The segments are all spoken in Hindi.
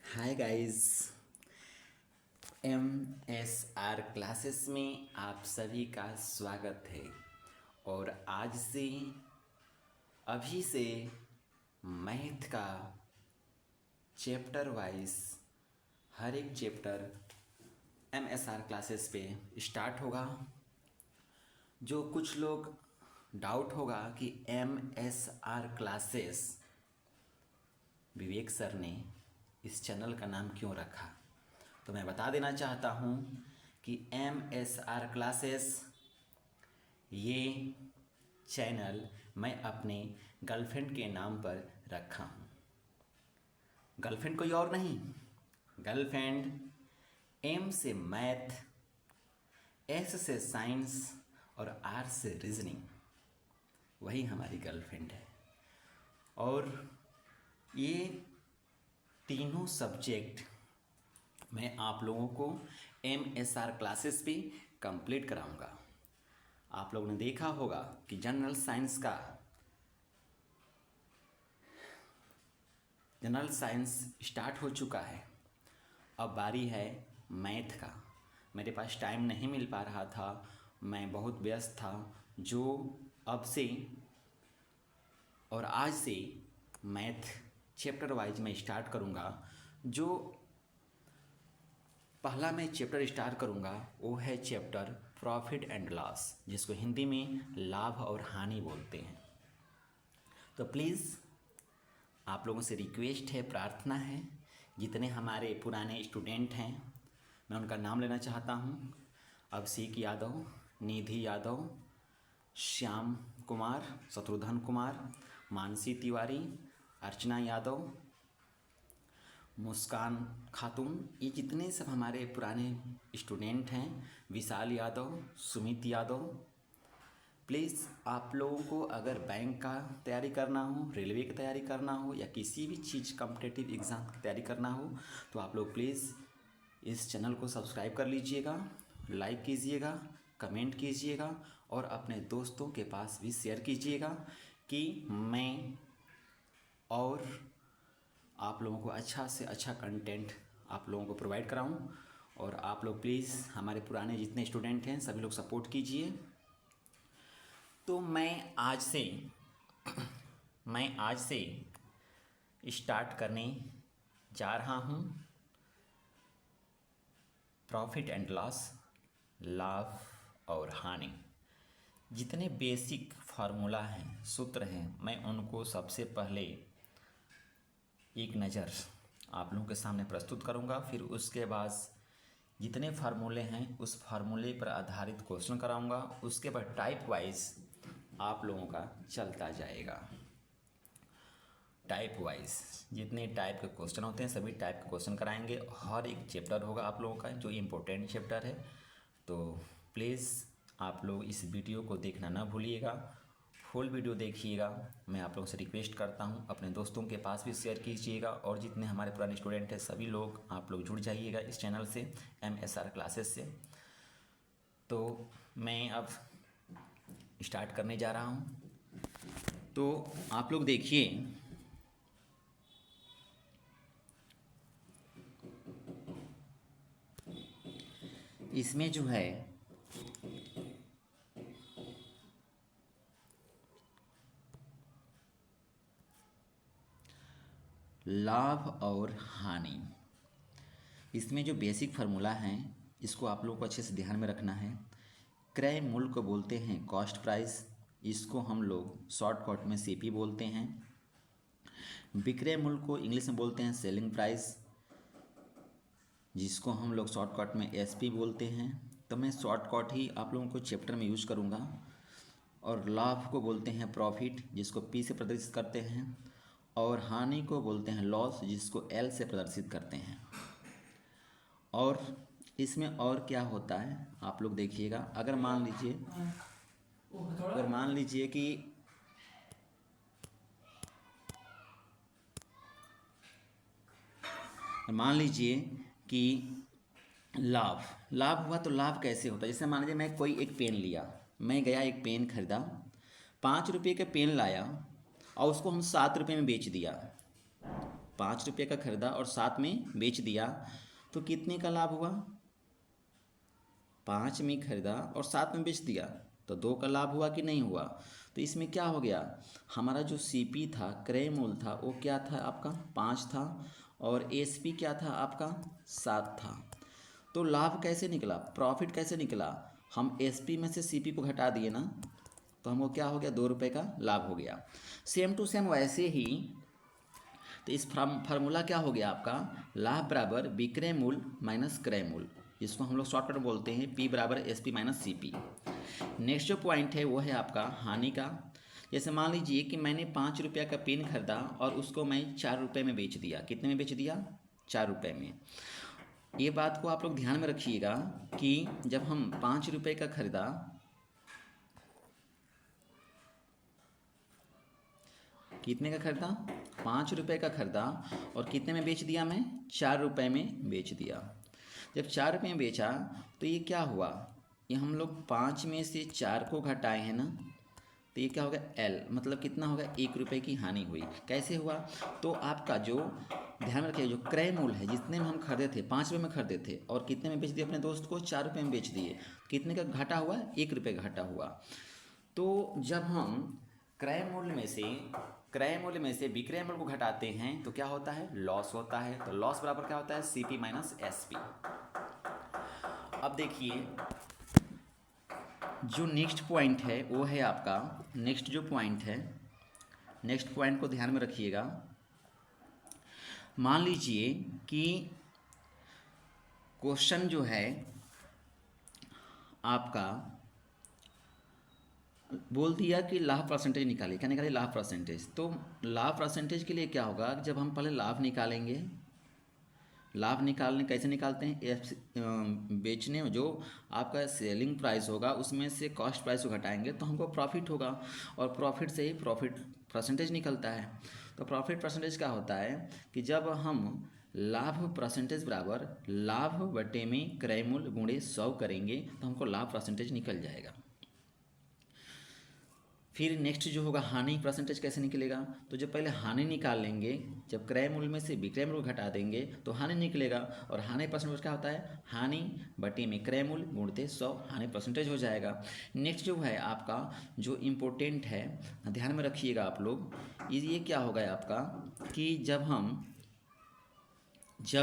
Hi guys. MSR क्लासेस में आप सभी का स्वागत है। और आज से अभी से मैथ का चैप्टर वाइज हर एक चैप्टर MSR क्लासेस पे स्टार्ट होगा। जो कुछ लोग डाउट होगा कि MSR क्लासेस विवेक सर ने इस चैनल का नाम क्यों रखा, तो मैं बता देना चाहता हूँ कि MSR क्लासेस ये चैनल मैं अपने गर्लफ्रेंड के नाम पर रखा हूँ। गर्लफ्रेंड कोई और नहीं, गर्लफ्रेंड M से मैथ, S से साइंस और R से रीजनिंग, वही हमारी गर्लफ्रेंड है। और ये तीनों सब्जेक्ट मैं आप लोगों को MSR क्लासेस पे कंप्लीट कराऊंगा। आप लोगों ने देखा होगा कि जनरल साइंस स्टार्ट हो चुका है। अब बारी है मैथ का। मेरे पास टाइम नहीं मिल पा रहा था, मैं बहुत व्यस्त था। जो अब से और आज से मैथ चैप्टर वाइज मैं स्टार्ट करूंगा। जो पहला मैं चैप्टर स्टार्ट करूंगा वो है चैप्टर प्रॉफिट एंड लॉस, जिसको हिंदी में लाभ और हानि बोलते हैं। तो प्लीज़ आप लोगों से रिक्वेस्ट है, प्रार्थना है, जितने हमारे पुराने स्टूडेंट हैं मैं उनका नाम लेना चाहता हूँ। अभिषेक यादव, निधि यादव, श्याम कुमार, शत्रुघ्न कुमार, मानसी तिवारी, अर्चना यादव, मुस्कान खातून, ये जितने सब हमारे पुराने स्टूडेंट हैं, विशाल यादव, सुमित यादव। प्लीज़ आप लोगों को अगर बैंक का तैयारी करना हो, रेलवे की तैयारी करना हो या किसी भी चीज़ कॉम्पिटिटिव एग्ज़ाम की तैयारी करना हो, तो आप लोग प्लीज़ इस चैनल को सब्सक्राइब कर लीजिएगा, लाइक कीजिएगा, कमेंट कीजिएगा और अपने दोस्तों के पास भी शेयर कीजिएगा कि मैं और आप लोगों को अच्छा से अच्छा कंटेंट आप लोगों को प्रोवाइड कराऊं। और आप लोग प्लीज़ हमारे पुराने जितने स्टूडेंट हैं सभी लोग सपोर्ट कीजिए। तो मैं आज से स्टार्ट करने जा रहा हूं प्रॉफिट एंड लॉस, लाभ और हानि। जितने बेसिक फार्मूला हैं, सूत्र हैं, मैं उनको सबसे पहले एक नज़र आप लोगों के सामने प्रस्तुत करूंगा। फिर उसके बाद जितने फार्मूले हैं उस फार्मूले पर आधारित क्वेश्चन कराऊंगा। उसके बाद टाइप वाइज आप लोगों का चलता जाएगा। टाइप वाइज जितने टाइप के क्वेश्चन होते हैं सभी टाइप के क्वेश्चन कराएंगे। हर एक चैप्टर होगा आप लोगों का जो इम्पोर्टेंट चैप्टर है। तो प्लीज़ आप लोग इस वीडियो को देखना ना भूलिएगा, फुल वीडियो देखिएगा। मैं आप लोगों से रिक्वेस्ट करता हूं, अपने दोस्तों के पास भी शेयर कीजिएगा और जितने हमारे पुराने स्टूडेंट हैं सभी लोग आप लोग जुड़ जाइएगा इस चैनल से, MSR क्लासेस से। तो मैं अब स्टार्ट करने जा रहा हूं। तो आप लोग देखिए, इसमें जो है लाभ और हानि, इसमें जो बेसिक फार्मूला है इसको आप लोगों को अच्छे से ध्यान में रखना है। क्रय मूल्य को बोलते हैं कॉस्ट प्राइस, इसको हम लोग शॉर्टकट में CP बोलते हैं। विक्रय मूल्य को इंग्लिश में बोलते हैं सेलिंग प्राइस, जिसको हम लोग शॉर्टकट में SP बोलते हैं। तो मैं शॉर्टकट ही आप लोगों को चैप्टर में यूज करूँगा। और लाभ को बोलते हैं प्रॉफिट, जिसको P से प्रदर्शित करते हैं। और हानि को बोलते हैं लॉस, जिसको L से प्रदर्शित करते हैं। और इसमें और क्या होता है आप लोग देखिएगा। अगर मान लीजिए कि लाभ हुआ, तो लाभ कैसे होता है। जैसे मान लीजिए मैं कोई एक पेन लिया, मैं गया एक पेन खरीदा, 5 रुपये का पेन लाया और उसको हम 7 रुपये में बेच दिया। ₹5 का खरीदा और 7 में बेच दिया, तो कितने का लाभ हुआ? 5 में खरीदा और 7 में बेच दिया, तो 2 का लाभ हुआ कि नहीं हुआ? तो इसमें क्या हो गया, हमारा जो सीपी था, क्रय मूल्य था, वो क्या था आपका 5 था, और एसपी क्या था आपका 7 था। तो लाभ कैसे निकला, प्रॉफिट कैसे निकला? हम एसपी में से सीपी को घटा दिए ना, तो हमको क्या हो गया, ₹2 का लाभ हो गया। सेम टू सेम वैसे ही, तो इस फार्मूला क्या हो गया आपका, लाभ बराबर विक्रय मूल्य माइनस क्रय मूल्य, जिसको हम लोग शॉर्टकट में बोलते हैं पी बराबर S P minus C P. Next जो पॉइंट है वो है आपका हानि का। जैसे मान लीजिए कि मैंने ₹5 का पेन खरीदा और उसको मैं ₹4 में बेच दिया। कितने में बेच दिया? ₹4 में। ये बात को आप लोग ध्यान में रखिएगा कि जब हम ₹5 का खरीदा, कितने का खरीदा? ₹5 का खरीदा और कितने में बेच दिया मैं? ₹4 में बेच दिया। जब ₹4 में बेचा तो ये क्या हुआ, ये हम लोग 5 में से 4 को घटाए हैं ना, तो ये क्या हो गया एल, मतलब कितना हो गया, ₹1 की हानि हुई। कैसे हुआ? तो आपका जो ध्यान में रखिए, जो क्रय मूल्य है, जितने में हम खरीदे थे ₹5 में खरीदे थे और कितने में बेच दिए अपने दोस्त को, ₹4 में बेच दिए, कितने का घाटा हुआ? ₹1 का घाटा हुआ। तो जब हम क्रय मूल्य में से विक्रय मूल्य को घटाते हैं तो क्या होता है, लॉस होता है। तो लॉस बराबर क्या होता है, सीपी माइनस एसपी। अब देखिए जो नेक्स्ट पॉइंट है वो है आपका, नेक्स्ट जो पॉइंट है, नेक्स्ट पॉइंट को ध्यान में रखिएगा। मान लीजिए कि क्वेश्चन जो है आपका बोल दिया कि लाभ परसेंटेज निकालिए। क्या निकालिए? लाभ परसेंटेज। तो लाभ परसेंटेज के लिए क्या होगा, जब हम पहले लाभ निकालेंगे, लाभ निकालने कैसे निकालते हैं, बेचने में जो आपका सेलिंग प्राइस होगा उसमें से कॉस्ट प्राइस को घटाएंगे तो हमको प्रॉफिट होगा, और प्रॉफिट से ही प्रॉफिट परसेंटेज निकलता है। तो प्रॉफिट परसेंटेज क्या होता है कि जब हम लाभ परसेंटेज बराबर लाभ बटे में क्रय मूल्य गुणे 100 करेंगे तो हमको लाभ परसेंटेज निकल जाएगा। फिर नेक्स्ट जो होगा हानि परसेंटेज कैसे निकलेगा, तो जब पहले हानि निकाल लेंगे, जब क्रय मूल्य में से विक्रय मूल्य घटा देंगे तो हानि निकलेगा, और हानि परसेंटेज क्या होता है, हानि बटे में क्रय मूल्य गुणते 100, हानि परसेंटेज हो जाएगा। नेक्स्ट जो है आपका जो इम्पोर्टेंट है, ध्यान में रखिएगा आप लोग, ये क्या होगा आपका कि जब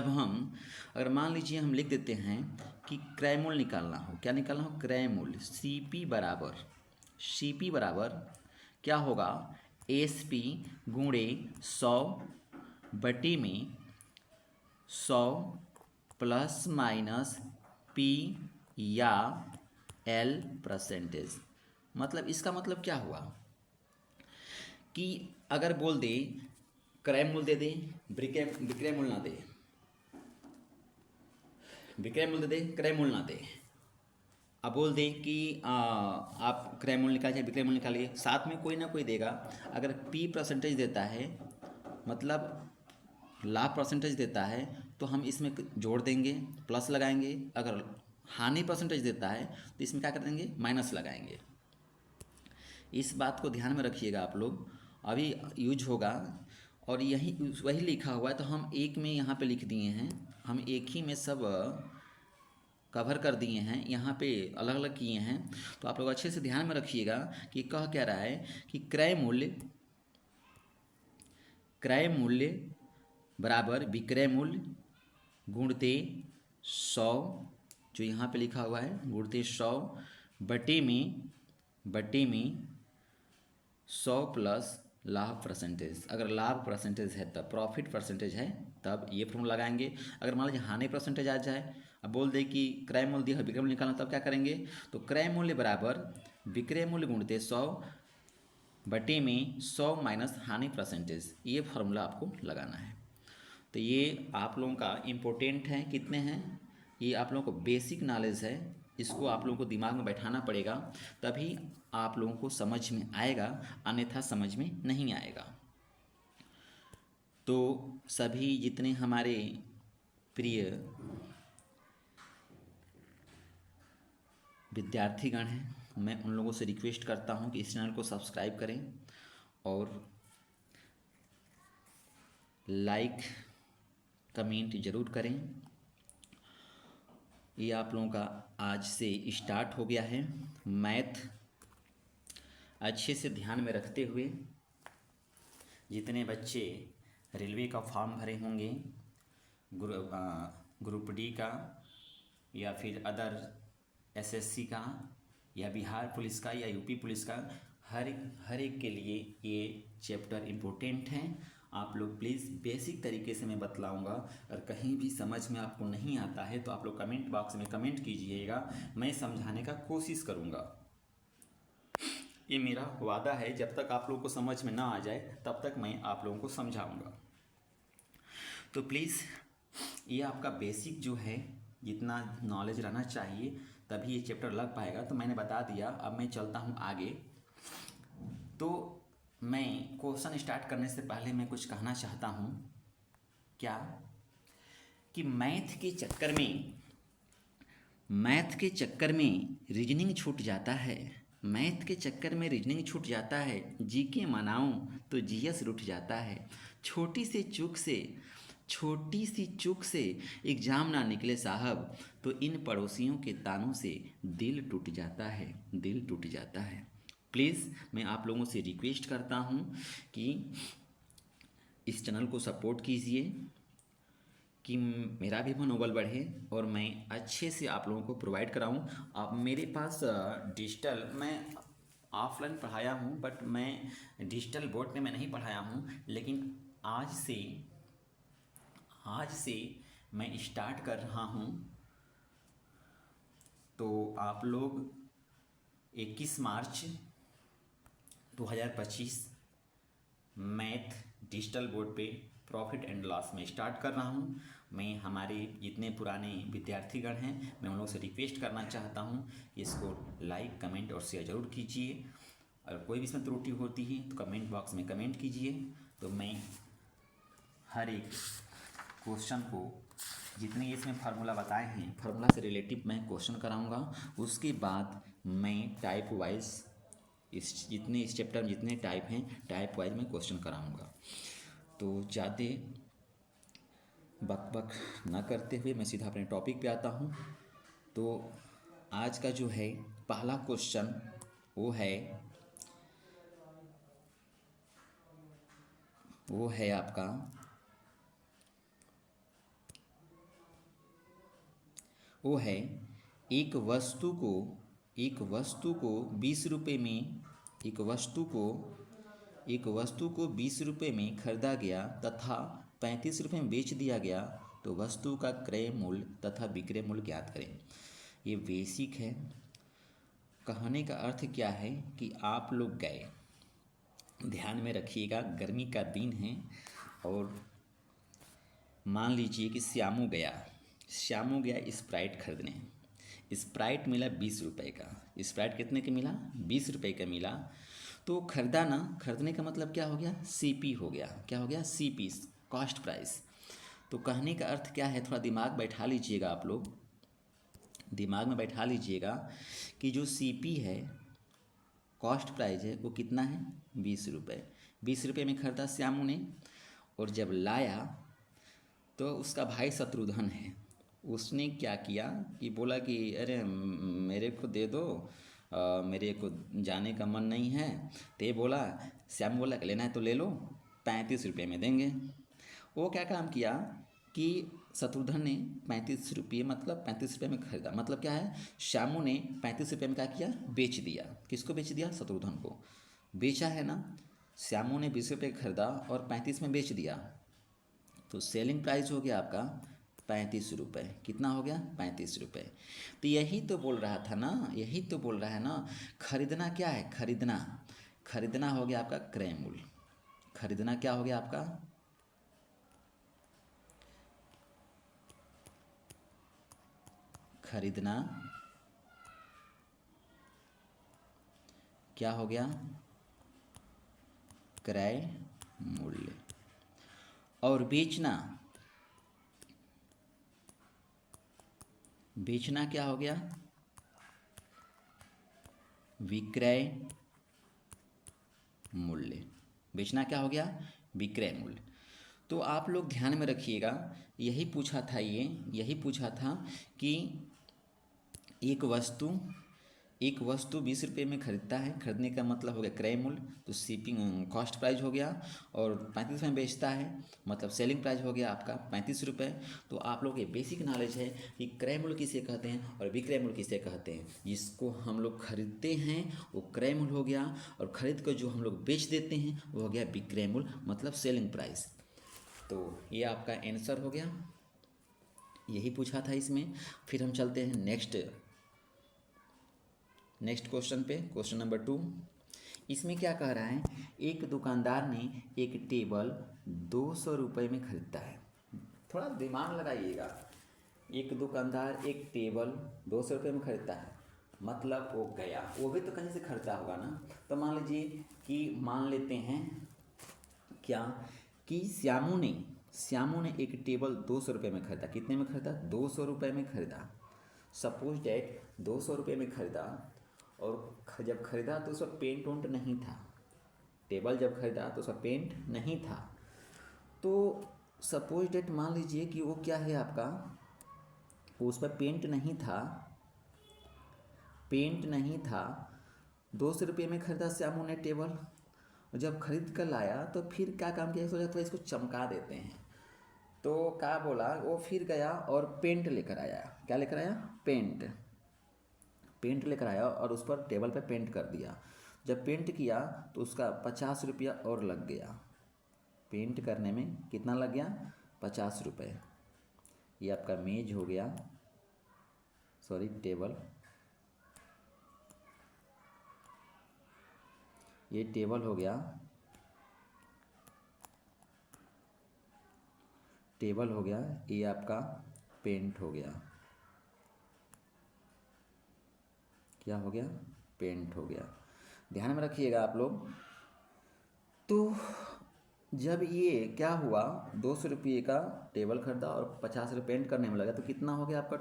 हम अगर मान लीजिए हम लिख देते हैं कि क्रय मूल्य निकालना हो, क्या निकालना हो, क्रय मूल्य, सीपी बराबर क्या होगा, एसपी गुणे 100 बटे में 100 प्लस माइनस पी या एल परसेंटेज। मतलब इसका मतलब क्या हुआ कि अगर बोल दे क्रय मूल्य दे दे, विक्रय मूल्य ना दे, विक्रय मूल्य दे क्रय मूल्य ना दे, अब बोल दें कि आप क्रय मूल्य निकालिए, विक्रय मूल्य निकालिए, साथ में कोई ना कोई देगा। अगर पी परसेंटेज देता है, मतलब लाभ परसेंटेज देता है, तो हम इसमें जोड़ देंगे, प्लस लगाएंगे। अगर हानि परसेंटेज देता है तो इसमें क्या कर देंगे, माइनस लगाएंगे। इस बात को ध्यान में रखिएगा आप लोग, अभी यूज होगा, और यही वही लिखा हुआ है तो हम एक में यहाँ पे लिख दिए हैं, हम एक ही में सब कवर कर दिए हैं, यहाँ पे अलग अलग किए हैं। तो आप लोग अच्छे से ध्यान में रखिएगा कि कह क्या रहा है कि क्रय मूल्य बराबर विक्रय मूल्य गुणते 100, जो यहाँ पे लिखा हुआ है गुणते 100 बटे में 100 प्लस लाभ परसेंटेज। अगर लाभ परसेंटेज है तब, प्रॉफिट परसेंटेज है तब ये फॉर्मूला लगाएंगे। अगर मान लीजिए हानि परसेंटेज आ जाए, अब बोल दे कि क्रय मूल्य दिया है, विक्रय मूल्य निकालना, तब क्या करेंगे, तो क्रय मूल्य बराबर विक्रय मूल्य गुणते 100 बटे में 100 माइनस हानि परसेंटेज, ये फार्मूला आपको लगाना है। तो ये आप लोगों का इम्पोर्टेंट है, कितने हैं, ये आप लोगों को बेसिक नॉलेज है, इसको आप लोगों को दिमाग में बैठाना पड़ेगा, तभी आप लोगों को समझ में आएगा, अन्यथा समझ में नहीं आएगा। तो सभी जितने हमारे प्रिय विद्यार्थीगण हैं, मैं उन लोगों से रिक्वेस्ट करता हूं कि इस चैनल को सब्सक्राइब करें और लाइक कमेंट ज़रूर करें। ये आप लोगों का आज से स्टार्ट हो गया है। मैथ अच्छे से ध्यान में रखते हुए जितने बच्चे रेलवे का फॉर्म भरे होंगे, ग्रुप डी का या फिर अदर एसएससी का या बिहार पुलिस का या यूपी पुलिस का, हर एक के लिए ये चैप्टर इम्पोर्टेंट हैं। आप लोग प्लीज़ बेसिक तरीके से मैं बतलाऊंगा, और कहीं भी समझ में आपको नहीं आता है तो आप लोग कमेंट बॉक्स में कमेंट कीजिएगा, मैं समझाने का कोशिश करूंगा। ये मेरा वादा है, जब तक आप लोगों को समझ में ना आ जाए तब तक मैं आप लोगों को समझाऊंगा। तो प्लीज़ ये आपका बेसिक जो है, जितना नॉलेज रहना चाहिए तभी ये चैप्टर लग पाएगा। तो मैंने बता दिया, अब मैं चलता हूँ आगे। तो मैं क्वेश्चन स्टार्ट करने से पहले मैं कुछ कहना चाहता हूँ। क्या कि मैथ के चक्कर में रीजनिंग छूट जाता है। मैथ के चक्कर में रीजनिंग छूट जाता है। जीके मनाऊं तो जीएस रुठ जाता है। छोटी सी चूक से एग्जाम ना निकले साहब, तो इन पड़ोसियों के तानों से दिल टूट जाता है। प्लीज़ मैं आप लोगों से रिक्वेस्ट करता हूँ कि इस चैनल को सपोर्ट कीजिए कि मेरा भी मनोबल बढ़े और मैं अच्छे से आप लोगों को प्रोवाइड कराऊं। अब मेरे पास डिजिटल, मैं ऑफलाइन पढ़ाया हूं बट मैं डिजिटल बोर्ड पे मैं नहीं पढ़ाया हूं, लेकिन आज से मैं स्टार्ट कर रहा हूं। तो आप लोग 21 मार्च 2025 मैथ डिजिटल बोर्ड पे प्रॉफिट एंड लॉस में स्टार्ट कर रहा हूँ। मैं हमारे जितने पुराने विद्यार्थीगण हैं, मैं उन लोगों से रिक्वेस्ट करना चाहता हूँ कि इसको लाइक कमेंट और शेयर ज़रूर कीजिए। और कोई भी इसमें त्रुटि होती है तो कमेंट बॉक्स में कमेंट कीजिए। तो मैं हर एक क्वेश्चन को, जितने इसमें फार्मूला बताए हैं, फार्मूला से रिलेटिव मैं क्वेश्चन कराऊंगा। उसके बाद मैं टाइप वाइज इस चैप्टर में जितने टाइप हैं, टाइप वाइज मैं क्वेश्चन कराऊंगा। तो ज़्यादा बक ना करते हुए मैं सीधा अपने टॉपिक पे आता हूँ। तो आज का जो है पहला क्वेश्चन वो है आपका एक वस्तु को 20 रुपये में एक वस्तु को 20 रुपये में खरीदा गया तथा 35 रुपये में बेच दिया गया, तो वस्तु का क्रय मूल्य तथा विक्रय मूल्य ज्ञात करें। ये बेसिक है। कहने का अर्थ क्या है कि आप लोग गए, ध्यान में रखिएगा, गर्मी का दिन है और मान लीजिए कि श्यामू गया स्प्राइट खरीदने। स्प्राइट मिला 20 रुपये का। स्प्राइट कितने का मिला? 20 रुपये का मिला। तो खरीदने का मतलब क्या हो गया? सीपी हो गया। क्या हो गया? CP, cost price. तो कहने का अर्थ क्या है, थोड़ा दिमाग बैठा लीजिएगा, आप लोग दिमाग में बैठा लीजिएगा कि जो सीपी है, कॉस्ट प्राइस है, वो कितना है? 20 रुपये। 20 रुपये में खरीदा श्यामू ने, और जब लाया तो उसका भाई शत्रुघ्न है, उसने क्या किया कि बोला कि अरे मेरे को दे दो, मेरे को जाने का मन नहीं है। तो ये बोला, श्याम बोला कि लेना है तो ले लो, 35 रुपये में देंगे। वो क्या काम किया कि शत्रुघ्न ने 35 रुपये, मतलब 35 रुपये में खरीदा। मतलब क्या है, श्यामू ने 35 रुपये में क्या किया? बेच दिया। किसको बेच दिया? शत्रुघ्न को बेचा है ना। श्यामू ने 20 रुपये खरीदा और 35 में बेच दिया, तो सेलिंग प्राइस हो गया आपका 35 रुपये। कितना हो गया? 35 रुपये। तो यही तो बोल रहा है ना, खरीदना क्या है? खरीदना हो गया आपका क्रय मूल्य। खरीदना क्या हो गया आपका? खरीदना क्या हो गया? क्रय मूल्य। और बेचना क्या हो गया? विक्रय मूल्य। बेचना क्या हो गया? विक्रय मूल्य। तो आप लोग ध्यान में रखिएगा, यही पूछा था, यही पूछा था कि एक वस्तु 20 रुपये में खरीदता है, खरीदने का मतलब हो गया क्रय मूल्य, तो शिपिंग कॉस्ट प्राइस हो गया, और 35 में बेचता है मतलब सेलिंग प्राइस हो गया आपका 35 रुपये। तो आप लोग ये बेसिक नॉलेज है कि क्रय मूल्य किसे कहते हैं और विक्रय मूल्य किसे कहते हैं। जिसको हम लोग खरीदते हैं वो क्रय मूल्य हो गया, और खरीद कर जो हम लोग बेच देते हैं वो हो गया विक्रय मूल्य मतलब सेलिंग प्राइस। तो ये आपका आंसर हो गया, यही पूछा था इसमें। फिर हम चलते हैं नेक्स्ट क्वेश्चन पे, क्वेश्चन नंबर 2। इसमें क्या कह रहा है, एक दुकानदार ने एक टेबल 200 रुपये में खरीदता है। थोड़ा दिमाग लगाइएगा, एक दुकानदार एक टेबल 200 रुपये में खरीदता है, मतलब वो गया, वो भी तो कहीं से खरीदा होगा ना। तो मान लीजिए कि मान लेते हैं क्या कि श्यामू ने एक टेबल 200 रुपये में खरीदा। कितने में खरीदा? 200 रुपये में खरीदा। सपोज डैट 200 रुपये में खरीदा, और जब खरीदा तो उसका पेंट वेंट नहीं था। टेबल जब खरीदा तो उसका पेंट नहीं था। तो सपोज डेट मान लीजिए कि वो क्या है आपका, उस पर पेंट नहीं था 200 रुपये में खरीदा श्यामू ने टेबल। जब खरीद कर लाया तो फिर क्या काम किया, सोचा थोड़ा इसको चमका देते हैं। तो क्या बोला, वो फिर गया और पेंट लेकर आया। क्या लेकर आया? पेंट लेकर आया और उस पर टेबल पे पेंट कर दिया। जब पेंट किया तो उसका 50 रुपया और लग गया। पेंट करने में कितना लग गया? 50 रुपये। ये आपका मेज हो गया, सॉरी टेबल, ये टेबल हो गया, ये आपका पेंट हो गया। क्या हो गया? पेंट हो गया। ध्यान में रखिएगा आप लोग। तो जब ये क्या हुआ, 200 रुपये का टेबल खरीदा और 50 रुपये पेंट करने में लगा, तो कितना हो गया आपका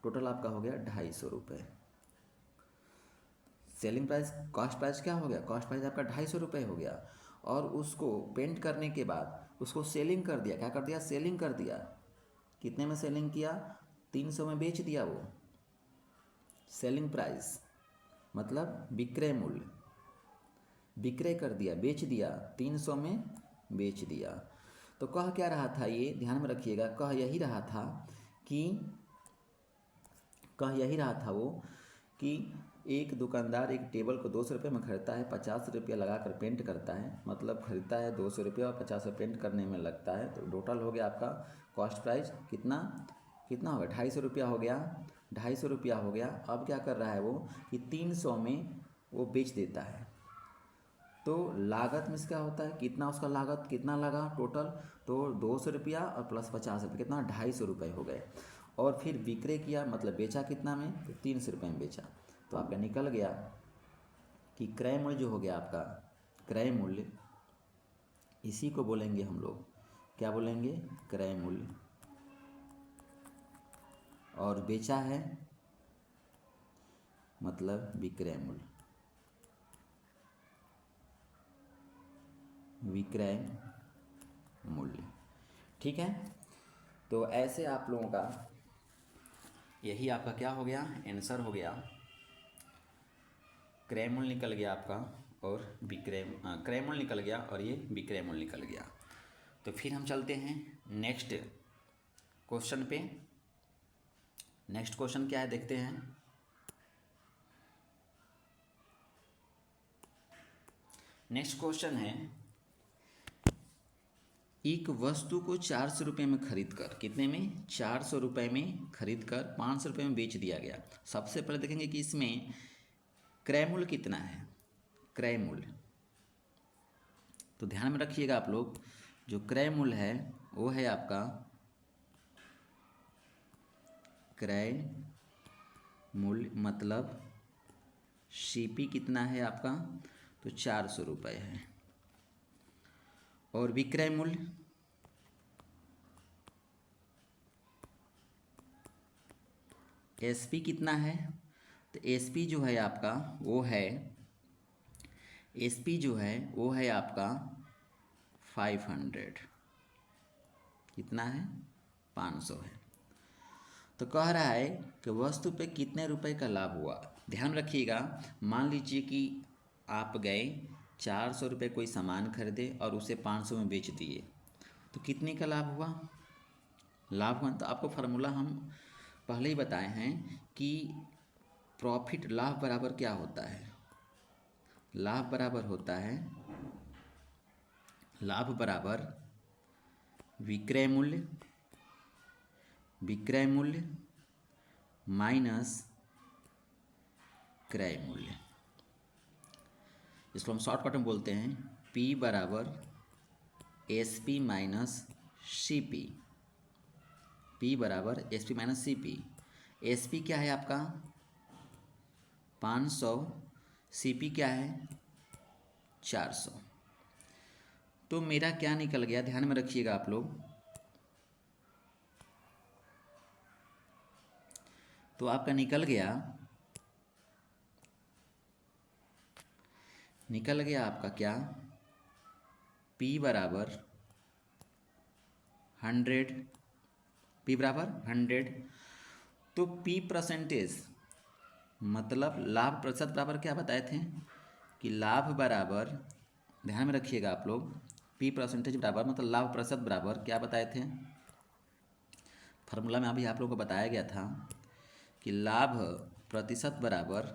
टोटल आपका हो गया 250 रुपये। सेलिंग प्राइस, कॉस्ट प्राइस क्या हो गया? कॉस्ट प्राइस आपका 250 रुपये हो गया। और उसको पेंट करने के बाद उसको सेलिंग कर दिया। क्या कर दिया? सेलिंग कर दिया। कितने में सेलिंग किया? 300 में बेच दिया। वो सेलिंग प्राइस मतलब विक्रय मूल्य, विक्रय कर दिया, बेच दिया, 300 में बेच दिया। तो कह क्या रहा था, ये ध्यान में रखिएगा, कह यही रहा था वो कि एक दुकानदार एक टेबल को 200 रुपये में खरीदता है, 50 रुपया लगा कर पेंट करता है, मतलब खरीदता है 200 रुपये और 50 रुपये पेंट करने में लगता है। तो टोटल हो गया आपका कॉस्ट प्राइस कितना हो गया? 250 रुपया हो गया। 250 रुपया हो गया। अब क्या कर रहा है वो कि 300 में वो बेच देता है। तो लागत में क्या होता है, कितना उसका लागत कितना लगा टोटल, तो 200 रुपया और प्लस 50 रुपये, कितना? 250 रुपये हो गए। और फिर विक्रय किया मतलब बेचा कितना में? तो 300 रुपये में बेचा। तो आपका निकल गया कि क्रय मूल्य जो हो गया आपका, क्रय मूल्य, इसी को बोलेंगे हम लोग, क्या बोलेंगे? क्रय मूल्य। और बेचा है मतलब विक्रय मूल्य, विक्रय मूल्य। ठीक है। तो ऐसे आप लोगों का यही आपका क्या हो गया? आंसर हो गया। क्रय मूल्य निकल गया आपका और क्रय मूल्य निकल गया और ये विक्रय मूल्य निकल गया। तो फिर हम चलते हैं नेक्स्ट क्वेश्चन पे। नेक्स्ट क्वेश्चन क्या है देखते हैं। नेक्स्ट क्वेश्चन है, एक वस्तु को 400 रुपये में खरीद कर, कितने में? 400 रुपये में खरीद कर 500 रुपये में बेच दिया गया। सबसे पहले देखेंगे कि इसमें क्रय मूल्य कितना है। क्रय मूल्य, तो ध्यान में रखिएगा आप लोग, जो क्रय मूल्य है वो है आपका, क्रय मूल्य मतलब सीपी कितना है आपका, तो 400 रुपये है। और विक्रय मूल्य, एसपी कितना है, तो एसपी जो है आपका वो है, एसपी जो है वो है आपका 500। कितना है? 500 है। तो कह रहा है कि वस्तु पे कितने रुपए का लाभ हुआ। ध्यान रखिएगा, मान लीजिए कि आप गए 400 रुपये कोई सामान खरीदे और उसे 500 में बेच दिए, तो कितने का लाभ हुआ? लाभ हुआ तो आपको फार्मूला हम पहले ही बताए हैं कि प्रॉफिट, लाभ बराबर क्या होता है? लाभ बराबर होता है, लाभ बराबर विक्रय मूल्य, विक्रय मूल्य माइनस क्रय मूल्य। इसको हम शॉर्टकट में बोलते हैं P बराबर SP माइनस CP। P बराबर SP माइनस CP। SP क्या है आपका? 500। CP क्या है? 400। तो मेरा क्या निकल गया, ध्यान में रखिएगा आप लोग। तो आपका निकल गया आपका क्या? P बराबर 100। P बराबर 100। तो P परसेंटेज मतलब लाभ प्रतिशत बराबर क्या बताए थे कि लाभ बराबर, ध्यान में रखिएगा आप लोग, P परसेंटेज बराबर मतलब लाभ प्रतिशत बराबर क्या बताए थे? फार्मूला में अभी आप लोगों को बताया गया था कि लाभ प्रतिशत बराबर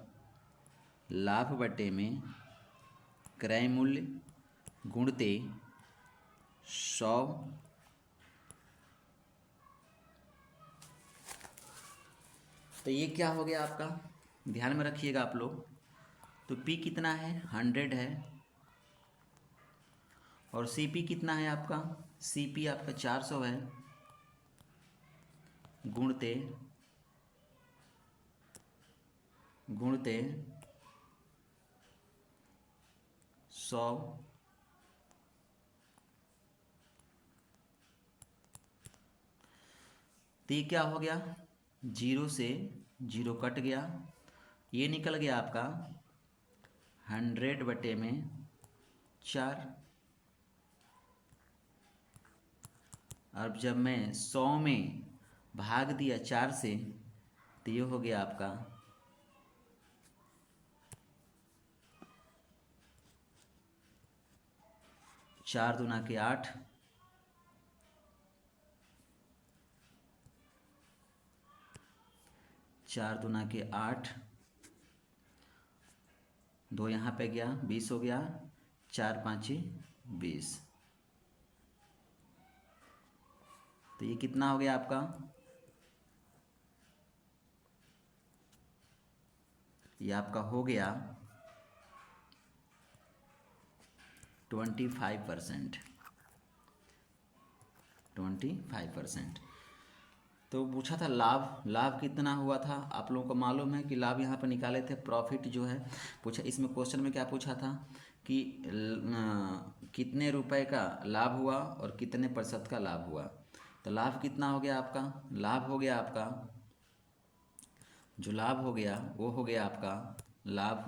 लाभ बटे में क्रय मूल्य गुणते 100। तो ये क्या हो गया आपका? ध्यान में रखिएगा आप लोग। तो P कितना है? 100 है। और CP कितना है आपका? CP आपका 400 है गुणते 100। तो ये क्या हो गया? 0 से 0 कट गया, ये निकल गया आपका 100 बटे में 4। अब जब मैं 100 में भाग दिया 4 से, तो ये हो गया आपका 4 दूना के 8, 4 दूना के 8, 2 यहाँ पे गया 20 हो गया, 4 5 20। तो ये कितना हो गया आपका? ये आपका हो गया 25%। 25%। तो पूछा था लाभ कितना हुआ था, आप लोगों को मालूम है कि लाभ यहाँ पर निकाले थे, प्रॉफिट जो है पूछा। इसमें क्वेश्चन में क्या पूछा था कि कितने रुपए का लाभ हुआ और कितने प्रतिशत का लाभ हुआ। तो लाभ कितना हो गया आपका? लाभ हो गया आपका, जो लाभ हो गया वो हो गया आपका लाभ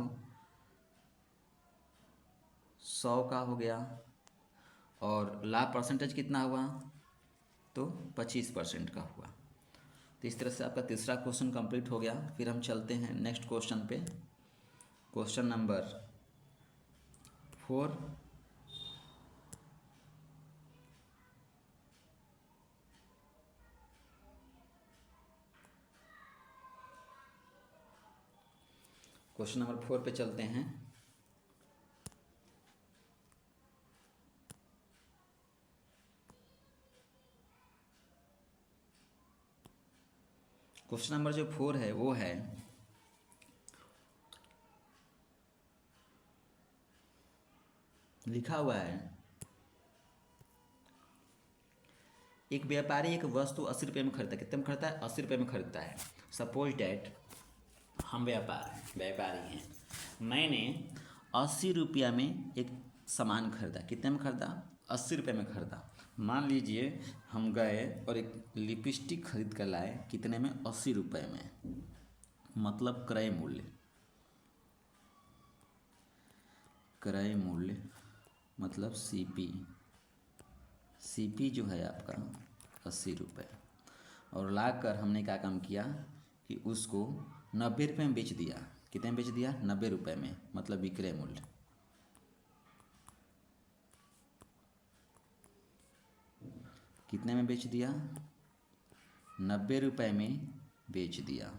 100 का हो गया। और लाभ परसेंटेज कितना हुआ? तो 25% का हुआ। तो इस तरह से आपका तीसरा क्वेश्चन कंप्लीट हो गया। फिर हम चलते हैं नेक्स्ट क्वेश्चन पे। Question number 4। क्वेश्चन नंबर 4 पे चलते हैं। क्वेश्चन नंबर जो 4 है वो है, लिखा हुआ है एक व्यापारी एक वस्तु 80 रुपये में खरीदता है। कितने में खरीदता है? 80 रुपये में खरीदता है। सपोज डैट हम व्यापारी हैं, मैंने 80 रुपया में एक सामान खरीदा। कितने में खरीदा? 80 रुपये में खरीदा। मान लीजिए हम गए और एक लिपस्टिक खरीद कर लाए। कितने में? 80 रुपये में, मतलब क्रय मूल्य। क्रय मूल्य मतलब CP जो है आपका 80 रुपये। और लाकर हमने क्या काम किया कि उसको 90 रुपये में बेच दिया। कितने में बेच दिया? 90 रुपये में, मतलब विक्रय मूल्य। कितने में बेच दिया? 90 रुपये में बेच दिया।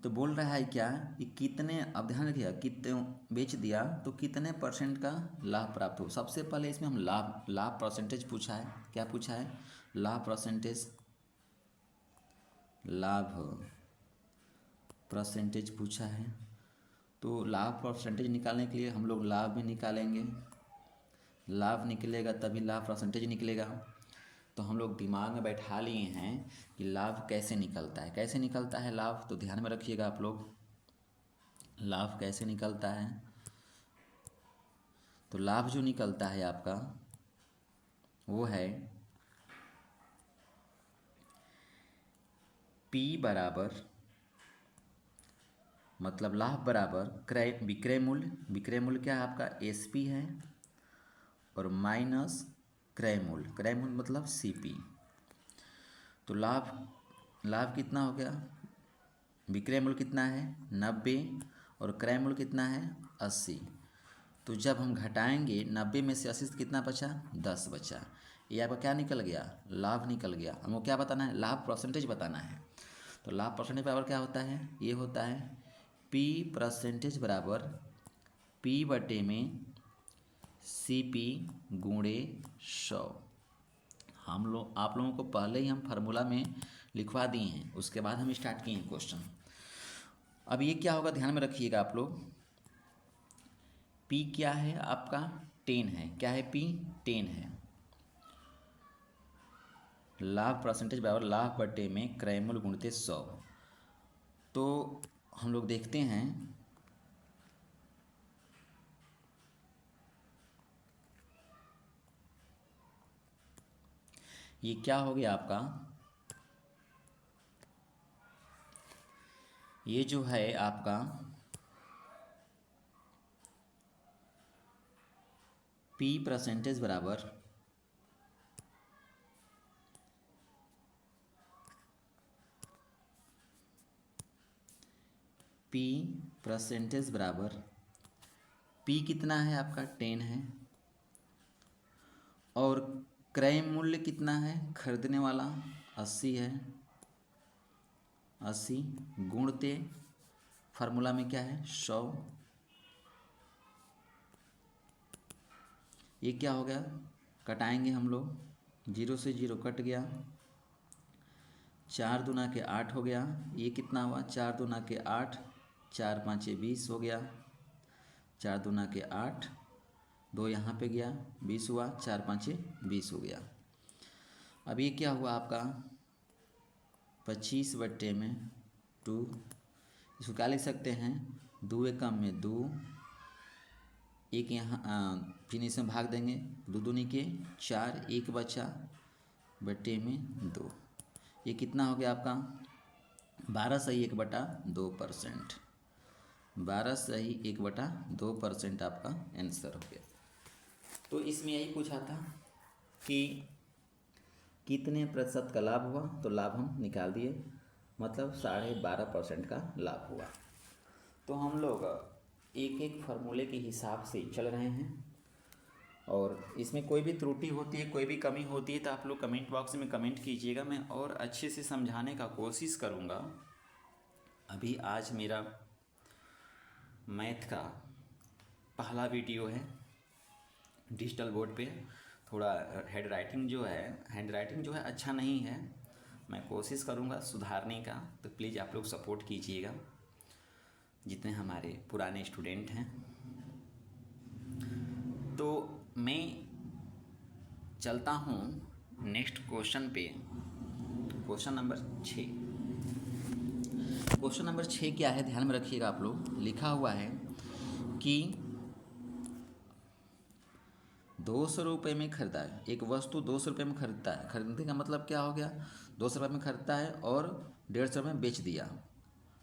तो बोल रहा है क्या कि कितने, अब ध्यान रखिएगा, कितने बेच दिया तो कितने % का लाभ प्राप्त हो। सबसे पहले इसमें हम लाभ परसेंटेज पूछा है। क्या पूछा है? लाभ परसेंटेज पूछा है। तो लाभ परसेंटेज निकालने के लिए हम लोग लाभ भी निकालेंगे। लाभ निकलेगा तभी लाभ परसेंटेज निकलेगा। तो हम लोग दिमाग में बैठा लिए हैं कि लाभ कैसे निकलता है। कैसे निकलता है लाभ? तो ध्यान में रखिएगा आप लोग, लाभ कैसे निकलता है। तो लाभ जो निकलता है आपका वो है P बराबर, मतलब लाभ बराबर विक्रय मूल्य। विक्रय मूल्य क्या है आपका? SP है, और माइनस क्रय मूल्य। क्रय मूल्य मतलब CP। तो लाभ कितना हो गया? विक्रय मूल्य कितना है? 90, और क्रय मूल्य कितना है? 80। तो जब हम घटाएंगे 90 में से 80 से कितना बचा? 10 बचा। ये आपका क्या निकल गया? लाभ निकल गया। हमको क्या बताना है? लाभ परसेंटेज बताना है। तो लाभ परसेंटेज बराबर क्या होता है? ये होता है P परसेंटेज बराबर P बटे में CP गुणे 100। आप लोगों को पहले ही हम फार्मूला में लिखवा दिए हैं, उसके बाद हम स्टार्ट किए हैं क्वेश्चन। अब ये क्या होगा ध्यान में रखिएगा आप लोग। P क्या है आपका? 10 है। क्या है? P 10 है। लाभ परसेंटेज बराबर लाभ बटे में क्रय मूल्य गुणित 100। तो हम लोग देखते हैं, ये क्या हो गया आपका? ये जो है आपका P परसेंटेज बराबर P कितना है आपका? 10 है। और क्रय मूल्य कितना है खरीदने वाला? 80 है। 80 गुणते फार्मूला में क्या है? 100। ये क्या हो गया? कटाएंगे हम लोग, 0 से 0 कट गया। 4 दूना के 8 हो गया। ये कितना हुआ? 4 दूना के 8, 4 5 20 हो गया। 4 दूना के 8, 2 यहाँ पे गया, 20 हुआ। 4 5 20 हो गया। अब ये क्या हुआ आपका? 25 बटे में 2। इसको क्या लिख सकते हैं? 2 एकम में 2, एक यहाँ फिर इसमें भाग देंगे, 2 दूनी के 4, 1 बचा बटे में 2। ये कितना हो गया आपका? 12 सही 1/2%। 12 सही 1/2% आपका आंसर हो गया। तो इसमें यही पूछा था कि कितने प्रतिशत का लाभ हुआ। तो लाभ हम निकाल दिए, मतलब 12.5% का लाभ हुआ। तो हम लोग एक एक फार्मूले के हिसाब से चल रहे हैं, और इसमें कोई भी त्रुटि होती है, कोई भी कमी होती है तो आप लोग कमेंट बॉक्स में कमेंट कीजिएगा। मैं और अच्छे से समझाने का कोशिश करूँगा। अभी आज मेरा मैथ का पहला वीडियो है डिजिटल बोर्ड पे। थोड़ा हैंड राइटिंग जो है अच्छा नहीं है। मैं कोशिश करूँगा सुधारने का, तो प्लीज़ आप लोग सपोर्ट कीजिएगा जितने हमारे पुराने स्टूडेंट हैं। तो मैं चलता हूँ नेक्स्ट क्वेश्चन पे। Question number 6। क्वेश्चन नंबर 6 क्या है ध्यान में रखिएगा आप लोग। लिखा हुआ है कि 200 रुपये में खरीदा है। एक वस्तु 200 रुपये में खरीदता है। खरीदने का मतलब क्या हो गया? 200 रुपये में खरीदता है और 150 रुपये में बेच दिया।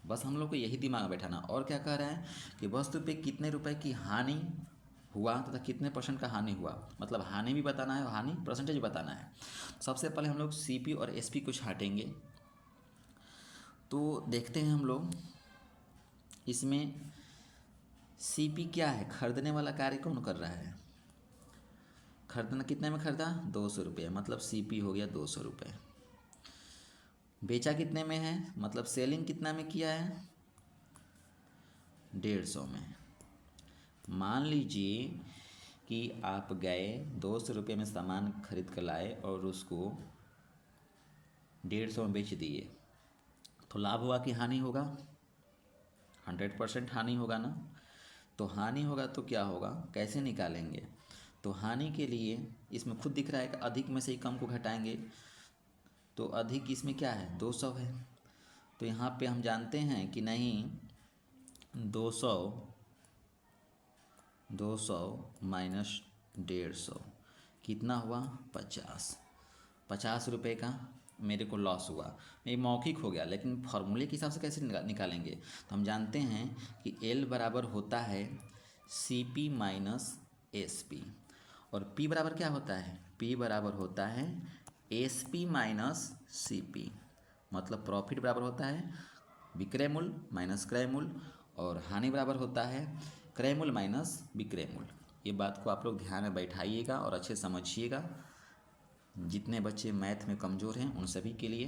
बस हम लोग को यही दिमाग में बैठाना। और क्या कह रहा है कि वस्तु पे कितने रुपए की हानि हुआ तथा कितने परसेंट का हानि हुआ, मतलब हानि भी बताना है और हानि परसेंटेज बताना है। सबसे पहले हम लोग सीपी और एसपी को छांटेंगे। तो देखते हैं हम लोग इसमें सीपी क्या है, खरीदने वाला कार्य कौन कर रहा है। खरीदना कितने में खरीदा, 200 रुपये, मतलब सीपी हो गया 200 रुपये। बेचा कितने में है, मतलब सेलिंग कितना में किया है, 150 में। मान लीजिए कि आप गए 200 रुपये में सामान खरीद कर लाए और उसको 150 में बेच दिए, तो लाभ हुआ कि हानि होगा, 100% हानि होगा ना। तो हानि होगा तो क्या होगा, कैसे निकालेंगे। तो हानि के लिए इसमें खुद दिख रहा है कि अधिक में से ही कम को घटाएंगे, तो अधिक इसमें क्या है, 200 है। तो यहाँ पे हम जानते हैं कि नहीं, 200 माइनस 150 कितना हुआ, 50 रुपये का मेरे को लॉस हुआ। ये मौखिक हो गया, लेकिन फॉर्मूले के हिसाब से कैसे निकालेंगे। तो हम जानते हैं कि L बराबर होता है CP माइनस SP, और P बराबर क्या होता है, P बराबर होता है SP माइनस CP, मतलब प्रॉफिट बराबर होता है विक्रय मूल्य माइनस क्रय मूल्य, और हानि बराबर होता है क्रय मूल्य माइनस विक्रय मूल्य। ये बात को आप लोग ध्यान में बैठाइएगा और अच्छे समझिएगा। जितने बच्चे मैथ में कमज़ोर हैं उन सभी के लिए।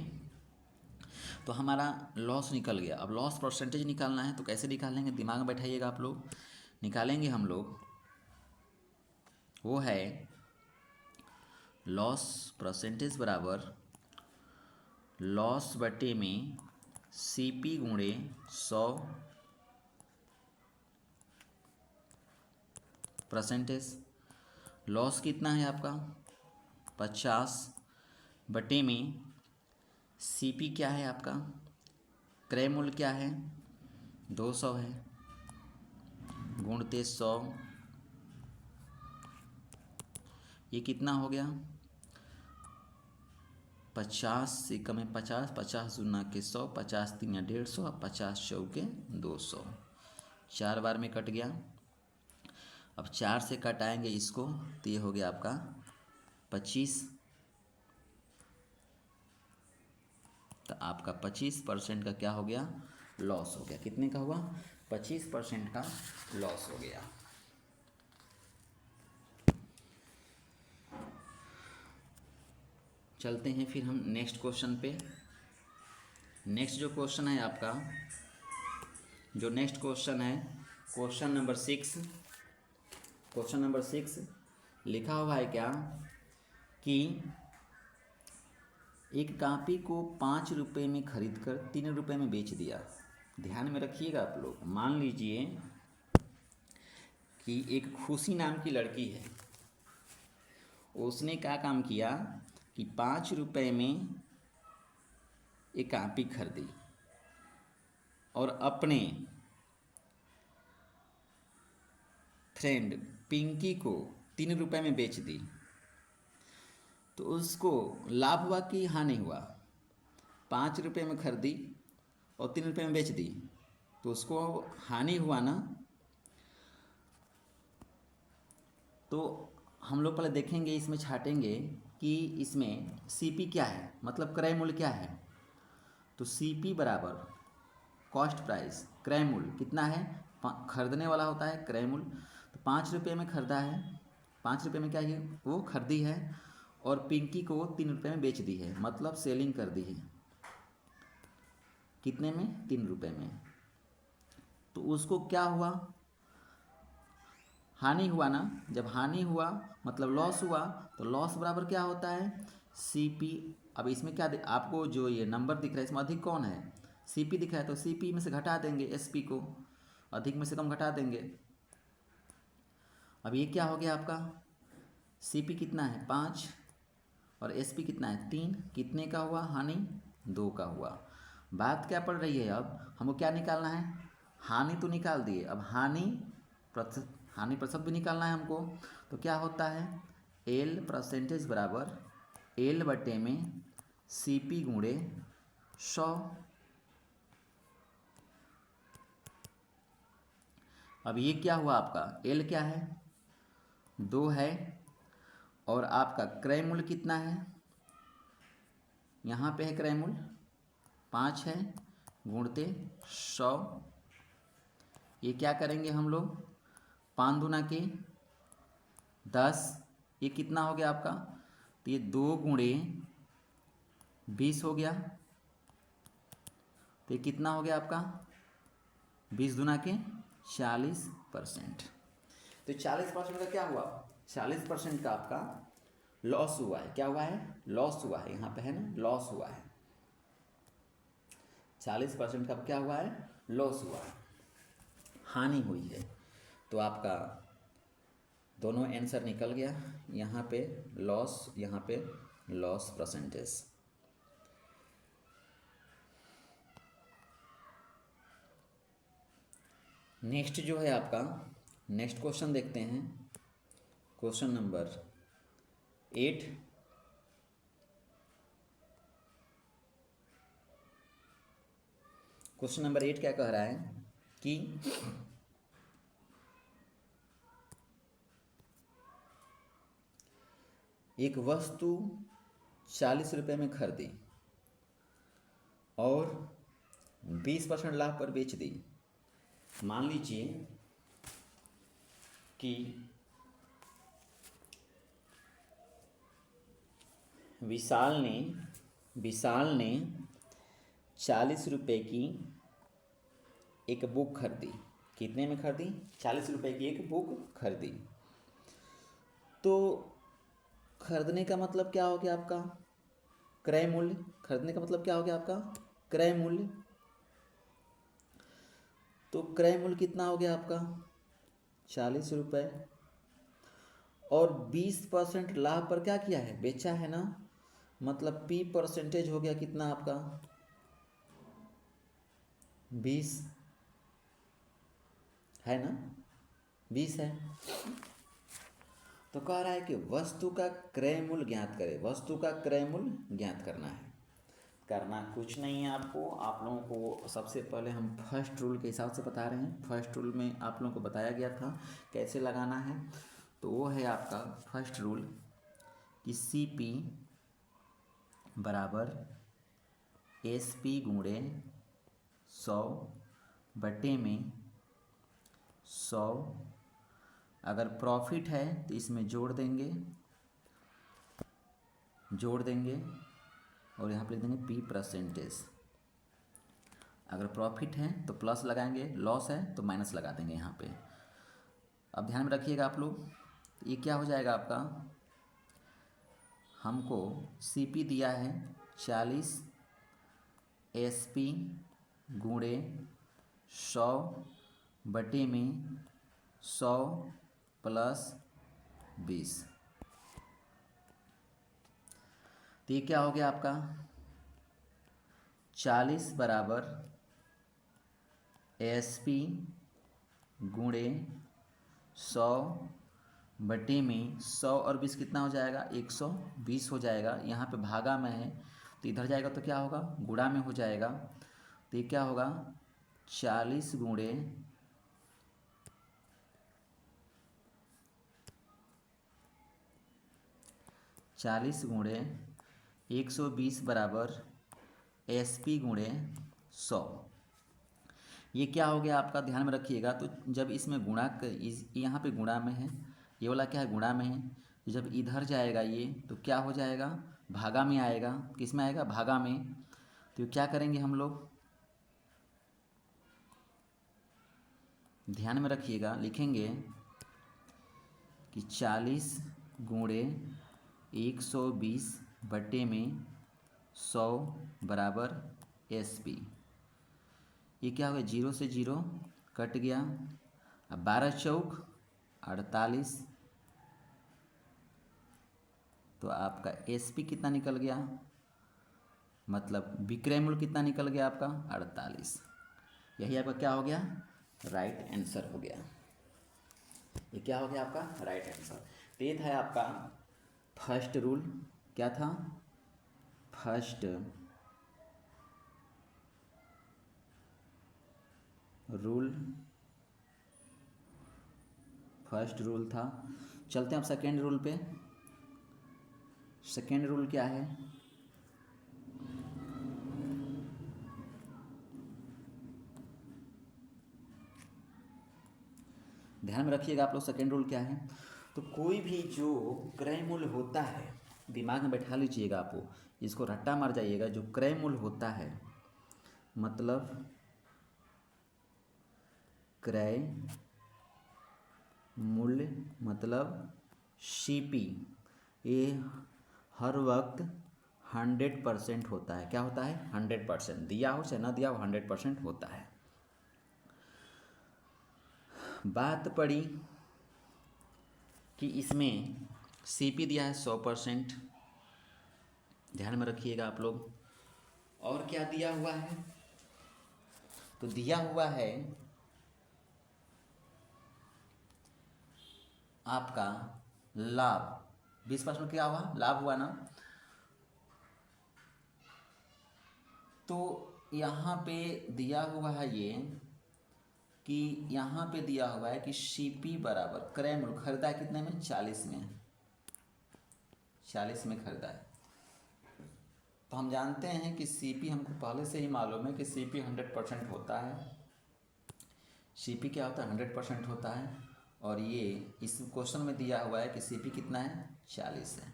तो हमारा लॉस निकल गया। अब लॉस परसेंटेज निकालना है, तो कैसे निकालेंगे, दिमाग में बैठाइएगा आप लोग। निकालेंगे हम लोग, वो है लॉस परसेंटेज बराबर लॉस बटे में CP गुणे 100%। लॉस कितना है आपका, 50 बटे में CP क्या है आपका, क्रय मूल्य क्या है, 200 है, गुणते 100, ये कितना हो गया, 50 से कम है 50, 50 दूना के 100, 50 तीन 150, 50 चौके 200, 4 बार में कट गया। अब 4 से कटाएंगे इसको, तो ये हो गया आपका 25। तो आपका 25% का क्या हो गया, लॉस हो गया। कितने का हुआ, 25% का लॉस हो गया। चलते हैं फिर हम नेक्स्ट क्वेश्चन पे। नेक्स्ट जो क्वेश्चन है आपका, जो नेक्स्ट क्वेश्चन है क्वेश्चन नंबर 6। क्वेश्चन नंबर 6 लिखा हुआ है क्या कि एक कॉपी को 5 रुपये में खरीद कर 3 रुपये में बेच दिया। ध्यान में रखिएगा आप लोग। मान लीजिए कि एक खुशी नाम की लड़की है, उसने क्या काम किया कि 5 रुपये में एक कॉपी खरीदी और अपने फ्रेंड पिंकी को 3 रुपये में बेच दी। तो उसको लाभ हुआ कि हानि हुआ, 5 रुपये में खरीदी और 3 रुपये में बेच दी, तो उसको हानि हुआ ना। तो हम लोग पहले देखेंगे, इसमें छाटेंगे कि इसमें CP क्या है, मतलब क्रय मूल्य क्या है। तो CP बराबर कॉस्ट प्राइस, क्रय मूल्य कितना है, खरीदने वाला होता है क्रय मूल्य। तो 5 रुपये में खरीदा है, 5 रुपये में क्या है वो खरीदी है, और पिंकी को 3 रुपये में बेच दी है, मतलब सेलिंग कर दी है। कितने में, 3 रुपये में। तो उसको क्या हुआ, हानि हुआ ना। जब हानि हुआ मतलब लॉस हुआ, तो लॉस बराबर क्या होता है, CP। अब इसमें क्या आपको जो ये नंबर दिख रहा है, इसमें अधिक कौन है, CP दिख रहा है, तो CP में से घटा देंगे SP को, अधिक में से कम घटा देंगे। अब ये क्या हो गया आपका, CP कितना है 5 और SP कितना है 3, कितने का हुआ, हानि 2 का हुआ। बात क्या पड़ रही है, अब हमको क्या निकालना है, हानि तो निकाल दिए, अब हानि प्रतिशत भी निकालना है हमको। तो क्या होता है, L परसेंटेज बराबर L बटे में CP गुणे 100। अब ये क्या हुआ आपका, L क्या है 2 है और आपका क्रय मूल्य कितना है, यहाँ पे है क्रय मूल्य 5 है, गुणते 100। ये क्या करेंगे हम लोग, 5 दूना के 10, ये कितना हो गया आपका, तो ये 2 गुणे 20 हो गया, तो ये कितना हो गया आपका 20 दूना के 40%। तो 40% का क्या हुआ, 40% का आपका लॉस हुआ है। क्या हुआ है, लॉस हुआ है, यहाँ पे है ना, लॉस हुआ है। 40% का क्या हुआ है, लॉस हुआ है, हानि हुई है। तो आपका दोनों आंसर निकल गया, यहाँ पे लॉस, यहाँ पे लॉस परसेंटेज। नेक्स्ट जो है आपका, नेक्स्ट क्वेश्चन देखते हैं, क्वेश्चन नंबर 8। क्वेश्चन नंबर 8 क्या कह रहा है कि एक वस्तु 40 रुपये में खरीदी और 20% लाभ पर बेच दी। मान लीजिए कि विशाल ने 40 रुपये की एक बुक खरीदी। कितने में खरीदी, 40 रुपये की एक बुक खरीदी। तो खरीदने का मतलब क्या हो गया आपका, क्रय मूल्य। खरीदने का मतलब क्या हो गया आपका, क्रय मूल्य। तो क्रय मूल्य कितना हो गया आपका 40 रुपये, और 20% लाभ पर क्या किया है, बेचा है ना, मतलब P परसेंटेज हो गया कितना आपका 20 है ना, 20 है। तो कह रहा है कि वस्तु का क्रय मूल्य ज्ञात करें। वस्तु का क्रय मूल्य ज्ञात करना है। करना कुछ नहीं है आपको, आप लोगों को सबसे पहले हम फर्स्ट रूल के हिसाब से बता रहे हैं। फर्स्ट रूल में आप लोगों को बताया गया था कैसे लगाना है। तो वो है आपका फर्स्ट रूल कि CP बराबर SP गुणे 100 बटे में 100। अगर प्रॉफिट है तो इसमें जोड़ देंगे और यहाँ पे लिख देंगे P परसेंटेज। अगर प्रॉफिट है तो प्लस लगाएंगे, लॉस है तो माइनस लगा देंगे यहाँ पे। अब ध्यान में रखिएगा आप लोग, ये क्या हो जाएगा आपका, हमको CP दिया है 40 SP गुणे 100 बटे में 100 प्लस 20। तो ये क्या हो गया आपका 40 बराबर SP गुणे 100 बटे में 100 और 20 कितना हो जाएगा 120 हो जाएगा। यहाँ पे भागा में है तो इधर जाएगा तो क्या होगा गुणा में हो जाएगा। तो ये क्या होगा 40 गुणे 120 बराबर SP गुणे 100। ये क्या हो गया आपका, ध्यान में रखिएगा। तो जब इसमें गुणा यहाँ पे गुणा में है, ये वाला क्या है गुणा में है। जब इधर जाएगा ये तो क्या हो जाएगा भागा में आएगा। किस में आएगा भागा में। तो क्या करेंगे हम लोग, ध्यान में रखिएगा, लिखेंगे कि 40 गुणे 120 बटे में 100 बराबर SP। ये क्या हो गया 0 से 0 कट गया। अब 12 चौक 48। तो आपका SP कितना निकल गया, मतलब विक्रय मूल्य कितना निकल गया आपका 48। यही आपका क्या हो गया राइट आंसर हो गया। ये क्या हो गया आपका राइट आंसर। तो ये था आपका फर्स्ट रूल। क्या था फर्स्ट रूल था। चलते हैं अब सेकेंड रूल पे। सेकेंड रूल क्या है? ध्यान में रखिएगा आप लोग, सेकेंड रूल क्या है। तो कोई भी जो क्रय मूल्य होता है, दिमाग में बैठा लीजिएगा आप, वो इसको रट्टा मार जाइएगा। जो क्रय मूल्य होता है मतलब क्रय मूल्य मतलब सीपी, ये हर वक्त 100% होता है। क्या होता है? 100%। दिया हो चाहे ना दिया हो, 100% होता है। बात पड़ी कि इसमें सीपी दिया है 100%, ध्यान में रखिएगा आप लोग। और क्या दिया हुआ है? तो दिया हुआ है आपका लाभ 20%। क्या हुआ? लाभ हुआ ना। तो यहाँ पे दिया हुआ है ये कि यहाँ पे दिया हुआ है कि सीपी बराबर क्रय मूल्य खरीदा है कितने में? 40 में। 40 में खरीदा है। तो हम जानते हैं कि सीपी, हमको पहले से ही मालूम है कि सीपी 100% होता है। सीपी क्या होता है? 100% होता है। और ये इस क्वेश्चन में दिया हुआ है कि सीपी कितना है? 40 है।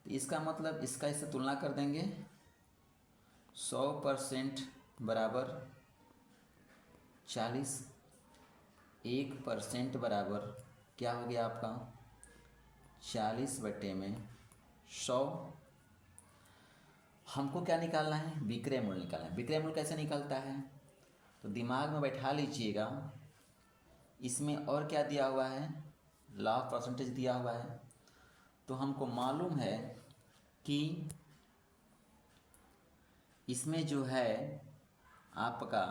तो इसका मतलब इसका इससे तुलना कर देंगे। 100% बराबर 40, 1% बराबर क्या हो गया आपका? 40/100। हमको क्या निकालना है? विक्रय मूल्य निकालना है। विक्रय मूल्य कैसे निकलता है? तो दिमाग में बैठा लीजिएगा। इसमें और क्या दिया हुआ है? लाभ परसेंटेज दिया हुआ है। तो हमको मालूम है कि इसमें जो है आपका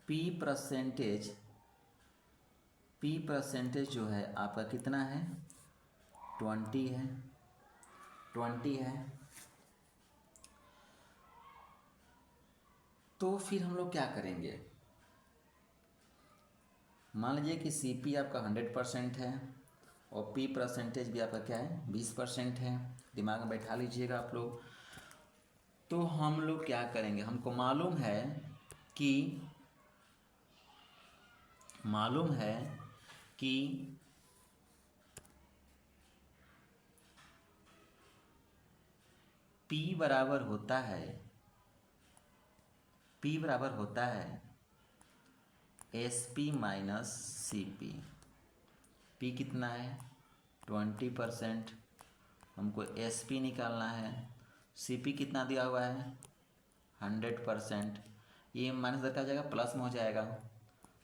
पी परसेंटेज जो है आपका कितना है? 20 है। 20 है। तो फिर हम लोग क्या करेंगे? मान लीजिए कि सीपी आपका 100% है और पी परसेंटेज भी आपका क्या है? 20% है। दिमाग में बैठा लीजिएगा आप लोग। तो हम लोग क्या करेंगे? हमको मालूम है कि P बराबर होता है SP माइनस CP। P कितना है? 20%। हमको SP निकालना है। CP कितना दिया हुआ है? 100%। ये माइनस इधर क्या हो जाएगा? प्लस में हो जाएगा।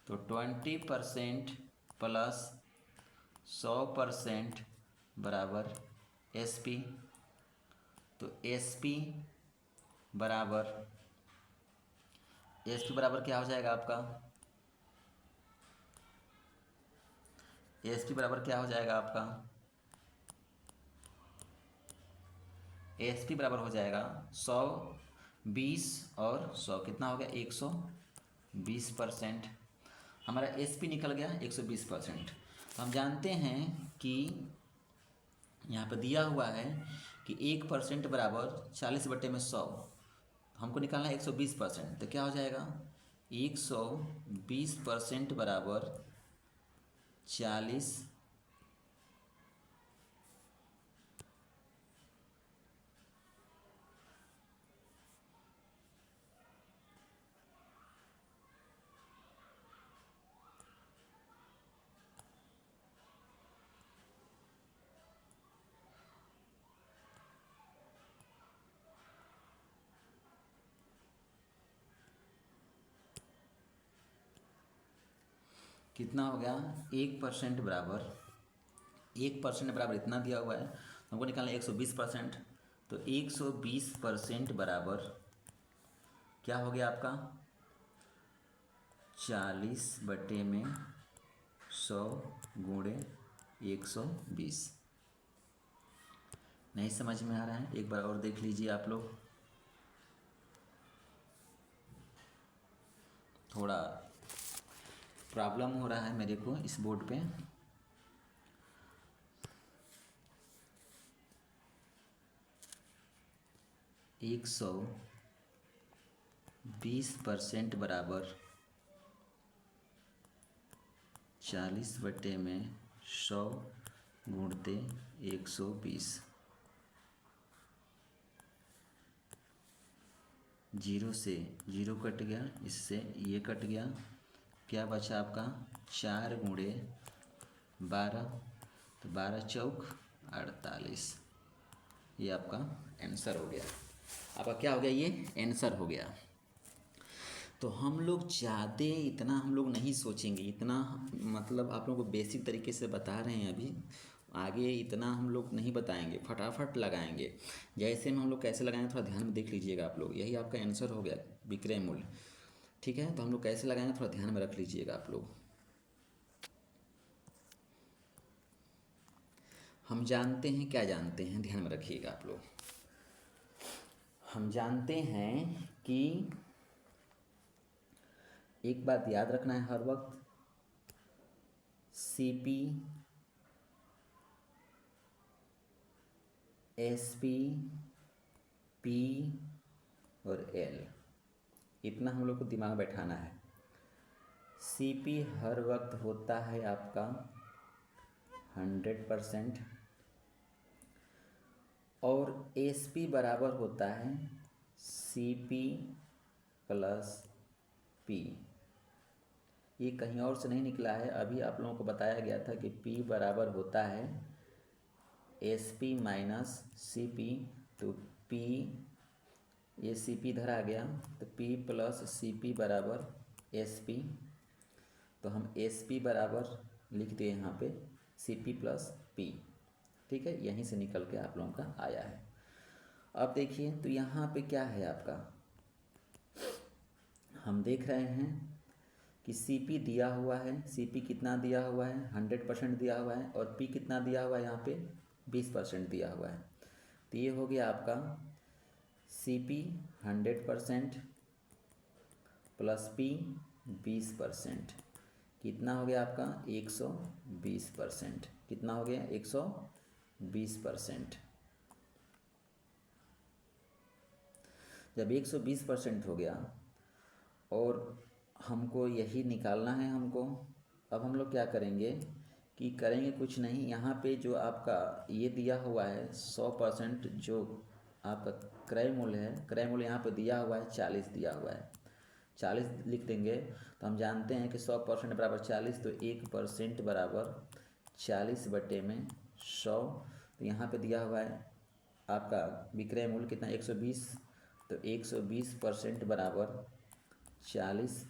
तो 20% प्लस 100% बराबर SP। तो SP बराबर क्या हो जाएगा आपका? SP बराबर क्या हो जाएगा आपका? SP बराबर हो जाएगा 120 और 100 कितना हो गया? 120%। हमारा SP निकल गया 120%। तो हम जानते हैं कि यहाँ पर दिया हुआ है कि 1% बराबर 40/100। हमको निकालना है 120%। तो क्या हो जाएगा? 120% बराबर 40। कितना हो गया? 1% बराबर इतना दिया हुआ है। हमको निकालना है 120%। तो 120% बराबर क्या हो गया आपका? 40/100 गुणे 120। नहीं समझ में आ रहा है? एक बार और देख लीजिए आप लोग। थोड़ा प्रॉब्लम हो रहा है मेरे को इस बोर्ड पे। 120% बराबर 40/100 गुणते 120। 0 से 0 कट गया, इससे ये कट गया, क्या बचा आपका 4 गुणे 12, तो 12 चौक 48। ये आपका आंसर हो गया। आपका क्या हो गया, ये आंसर हो गया। तो हम लोग ज़्यादा इतना हम लोग नहीं सोचेंगे, इतना मतलब आप लोगों को बेसिक तरीके से बता रहे हैं अभी, आगे इतना हम लोग नहीं बताएंगे, फटाफट लगाएंगे। जैसे में हम लोग कैसे लगाएंगे थोड़ा ध्यान में देख लीजिएगा आप लोग। यही आपका आंसर हो गया, विक्रय मूल्य। ठीक है, तो हम लोग कैसे लगाएंगे थोड़ा ध्यान में रख लीजिएगा आप लोग। हम जानते हैं, क्या जानते हैं, ध्यान में रखिएगा आप लोग। हम जानते हैं कि एक बात याद रखना है हर वक्त, सीपी, एसपी, पी और एल, इतना हम लोग को दिमाग में बैठाना है। सीपी हर वक्त होता है आपका 100% और एसपी बराबर होता है सीपी प्लस पी। ये कहीं और से नहीं निकला है, अभी आप लोगों को बताया गया था कि P बराबर होता है SP माइनस CP, तो P, ये CP इधर आ गया, तो P प्लस CP बराबर SP, तो हम SP बराबर लिख दिए यहाँ पे CP प्लस P। ठीक है, यहीं से निकल के आप लोगों का आया है। अब देखिए, तो यहाँ पे क्या है आपका, हम देख रहे हैं कि CP दिया हुआ है, CP कितना दिया हुआ है 100% दिया हुआ है, और P कितना दिया हुआ है यहाँ पे 20% दिया हुआ है। तो ये हो गया आपका CP 100% प्लस P 20%, कितना हो गया आपका 120%। कितना हो गया 120%। जब 120% हो गया और हमको यही निकालना है हमको, अब हम लोग क्या करेंगे कि करेंगे कुछ नहीं, यहाँ पे जो आपका ये दिया हुआ है 100% जो आपका क्रय मूल्य है, क्रय मूल्य यहाँ पे दिया हुआ है 40 दिया हुआ है, 40 लिख देंगे। तो हम जानते हैं कि 100% बराबर 40, तो 1% बराबर 40/100। तो यहाँ पे दिया हुआ है आपका विक्रय मूल्य कितना 120, तो 120% बराबर 40,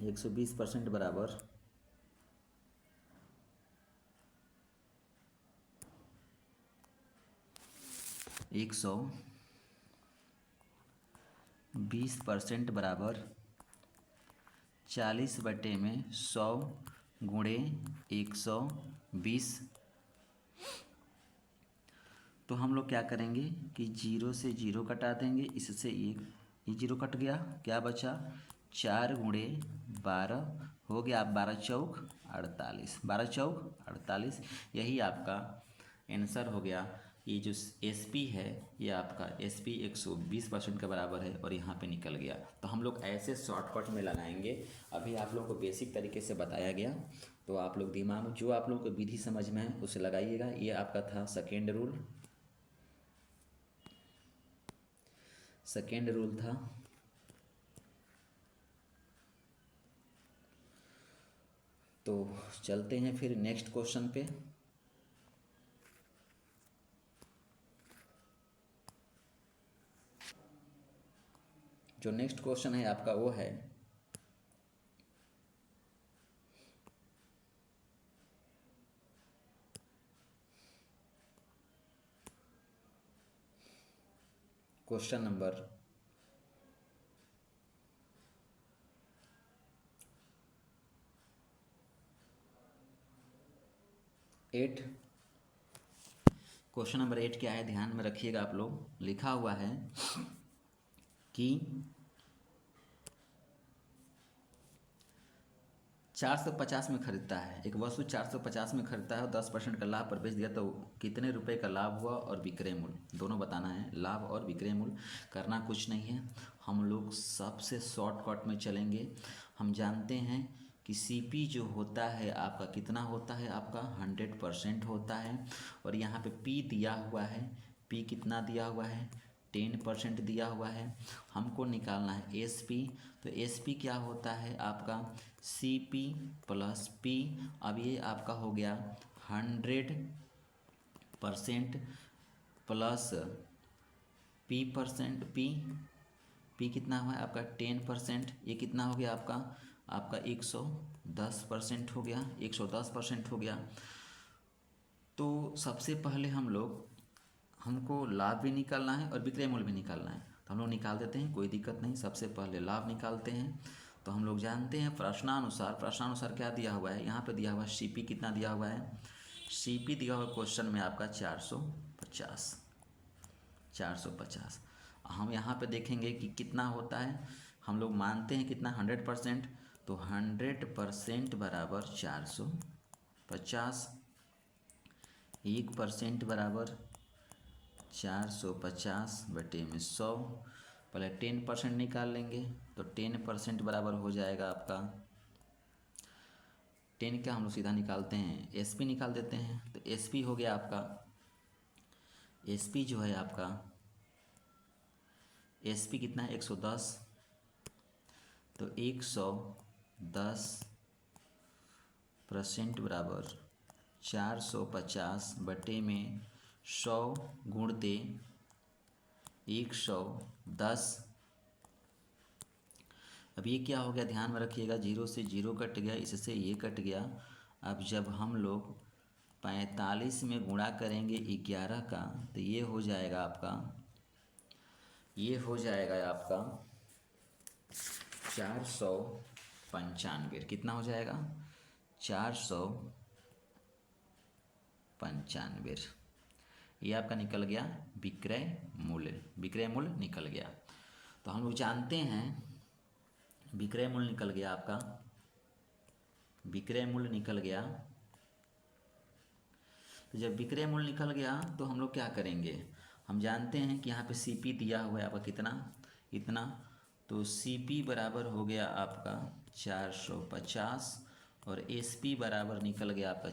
120% बराबर 120% बराबर 40/100 गुणे 120। तो हम लोग क्या करेंगे कि 0 से 0 कटा देंगे, इससे ये 0 कट गया, क्या बचा 4 गुणे 12 हो गया, आप 12 चौक 48, 12 चौक 48, यही आपका आंसर हो गया। ये जो SP है ये आपका SP 120% के बराबर है और यहाँ पे निकल गया। तो हम लोग ऐसे शॉर्टकट में लगाएंगे, अभी आप लोगों को बेसिक तरीके से बताया गया, तो आप लोग दिमाग में जो आप लोगों को विधि समझ में है उसे लगाइएगा। ये आपका था सेकेंड रूल था। तो चलते हैं फिर नेक्स्ट क्वेश्चन पे। जो नेक्स्ट क्वेश्चन है आपका वो है क्वेश्चन नंबर 8। क्वेश्चन नंबर 8 क्या है, ध्यान में रखिएगा आप लोग। लिखा हुआ है कि 450 में खरीदता है, एक वस्तु 450 में खरीदता है और 10% का लाभ पर बेच दिया, तो कितने रुपए का लाभ हुआ और विक्रय मूल्य दोनों बताना है। लाभ और विक्रय मूल्य करना कुछ नहीं है, हम लोग सबसे शॉर्टकट में चलेंगे। हम जानते हैं कि सीपी जो होता है आपका कितना होता है, आपका 100% होता है। और यहाँ पे पी दिया हुआ है, पी कितना दिया हुआ है, 10% दिया हुआ है। हमको निकालना है एसपी, तो एसपी क्या होता है आपका सीपी प्लस पी। अब ये आपका हो गया 100% प्लस पी कितना हुआ है आपका 10%, ये कितना हो गया आपका 110% हो गया, 110% हो गया। तो सबसे पहले हमको लाभ भी निकालना है और विक्रय मूल्य भी निकालना है, तो हम लोग निकाल देते हैं, कोई दिक्कत नहीं। सबसे पहले लाभ निकालते हैं। तो हम लोग जानते हैं प्रश्नानुसार क्या दिया हुआ है, यहाँ पे दिया हुआ है सीपी कितना दिया हुआ है, सीपी दिया हुआ क्वेश्चन में आपका 450। हम यहाँ पे देखेंगे कि कितना होता है, हम लोग मानते हैं कितना 100%, तो 100% बराबर 450, 1% बराबर 450 बटे में 100। पहले 10% निकाल लेंगे, तो 10% बराबर हो जाएगा आपका 10 का हम लोग सीधा निकालते हैं, एसपी निकाल देते हैं। तो एसपी हो गया आपका, एसपी जो है आपका एसपी कितना है 110, तो 110% बराबर 450 बटे में 100 गुणते 110। अब ये क्या हो गया, ध्यान में रखिएगा, 0 से 0 कट गया, इससे ये कट गया। अब जब हम लोग 45 में गुणा करेंगे 11 का, तो ये हो जाएगा आपका 495। कितना हो जाएगा 495। ये आपका निकल गया विक्रय मूल्य निकल गया। तो हम लोग जानते हैं विक्रय मूल्य निकल गया आपका, विक्रय मूल्य निकल गया। तो जब विक्रय मूल्य निकल गया तो हम लोग क्या करेंगे, हम जानते हैं कि यहाँ पे सीपी दिया हुआ है आपका इतना, तो सीपी बराबर हो गया आपका 450 और एसपी बराबर निकल गया आपका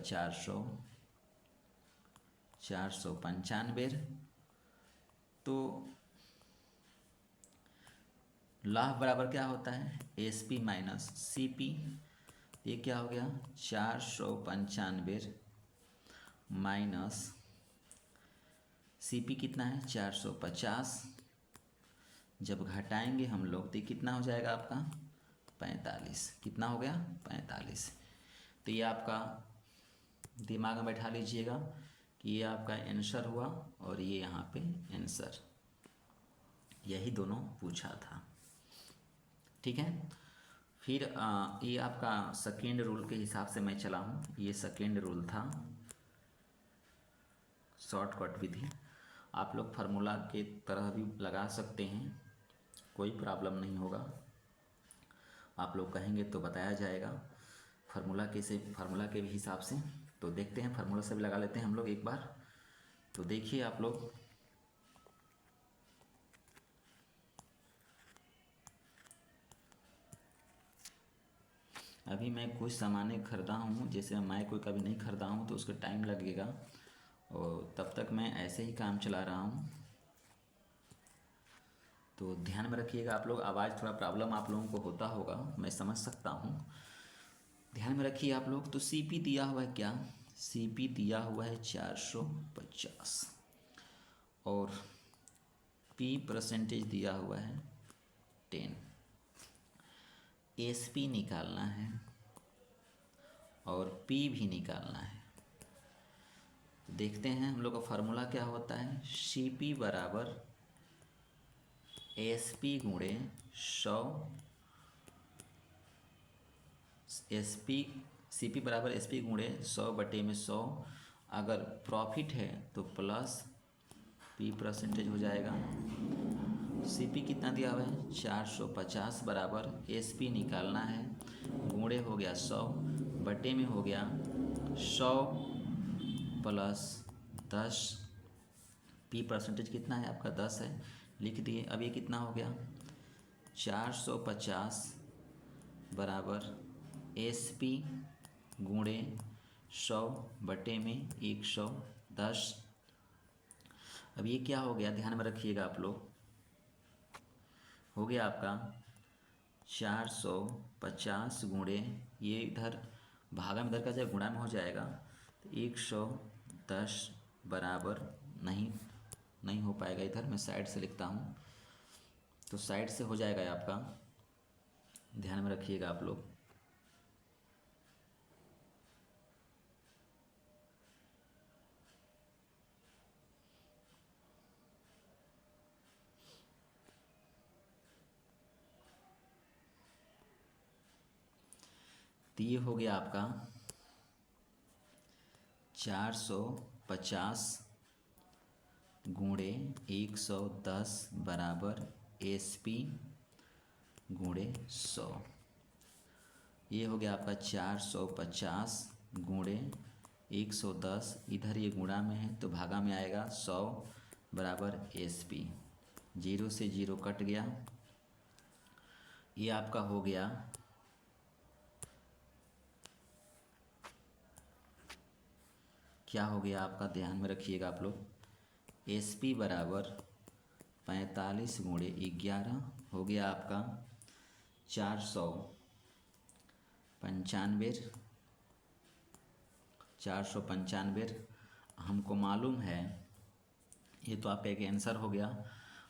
495। तो लाभ बराबर क्या होता है एसपी माइनस सीपी, ये क्या हो गया 495 माइनस सीपी कितना है 450। जब घटाएंगे हम लोग तो कितना हो जाएगा आपका 45। कितना हो गया 45। तो ये आपका दिमाग में बैठा लीजिएगा कि ये आपका आंसर हुआ और ये यहाँ पे आंसर, यही दोनों पूछा था। ठीक है, फिर ये आपका सेकेंड रूल के हिसाब से मैं चला हूँ, ये सेकेंड रूल था शॉर्टकट विधि। आप लोग फार्मूला के तरह भी लगा सकते हैं, कोई प्रॉब्लम नहीं होगा। आप लोग कहेंगे तो बताया जाएगा फार्मूला के हिसाब से। तो देखते हैं, फार्मूला से भी लगा लेते हैं हम लोग एक बार। तो देखिए आप लोग, अभी मैं कुछ सामानें खरीदा हूँ, जैसे मैं कोई कभी नहीं खरीदा हूँ तो उसका टाइम लगेगा, और तब तक मैं ऐसे ही काम चला रहा हूँ। तो ध्यान में रखिएगा आप लोग, आवाज़ थोड़ा प्रॉब्लम आप लोगों को होता होगा, मैं समझ सकता हूँ। ध्यान में रखिए आप लोग। तो सीपी दिया हुआ है क्या, सीपी दिया हुआ है 450 और पी परसेंटेज दिया हुआ है 10। एसपी निकालना है और पी भी निकालना है। देखते हैं हम लोग का फार्मूला क्या होता है, सीपी बराबर एसपी गुणे 100, सीपी बराबर एसपी गुणे 100 बटे में 100। अगर प्रॉफिट है तो प्लस पी परसेंटेज हो जाएगा। सीपी कितना दिया हुआ है 450 बराबर एसपी निकालना है, गुणे हो गया 100 बटे में हो गया 100 प्लस 10। पी परसेंटेज कितना है आपका 10 है, लिख दिए। अब ये कितना हो गया 450 बराबर एस पी गुणे 100 बटे में 110। अब ये क्या हो गया ध्यान में रखिएगा आप लोग, हो गया आपका 450 गुणे, ये इधर भागा में इधर का जब गुणा में हो जाएगा तो 110 बराबर नहीं हो पाएगा। इधर मैं साइड से लिखता हूँ, तो साइड से हो जाएगा आपका, ध्यान में रखिएगा आप लोग। तो ये हो गया आपका 450 गुणे 110 बराबर एस पी गुणे 100। ये हो गया आपका 450 गुणे 110, इधर ये गुणा में है तो भागा में आएगा 100 बराबर एस पी। 0 से 0 कट गया, ये आपका हो गया क्या हो गया आपका, ध्यान में रखिएगा आप लोग। एस पी बराबर 45 गुणे 11 हो गया आपका 495। हमको मालूम है, ये तो आपका एक आंसर हो गया।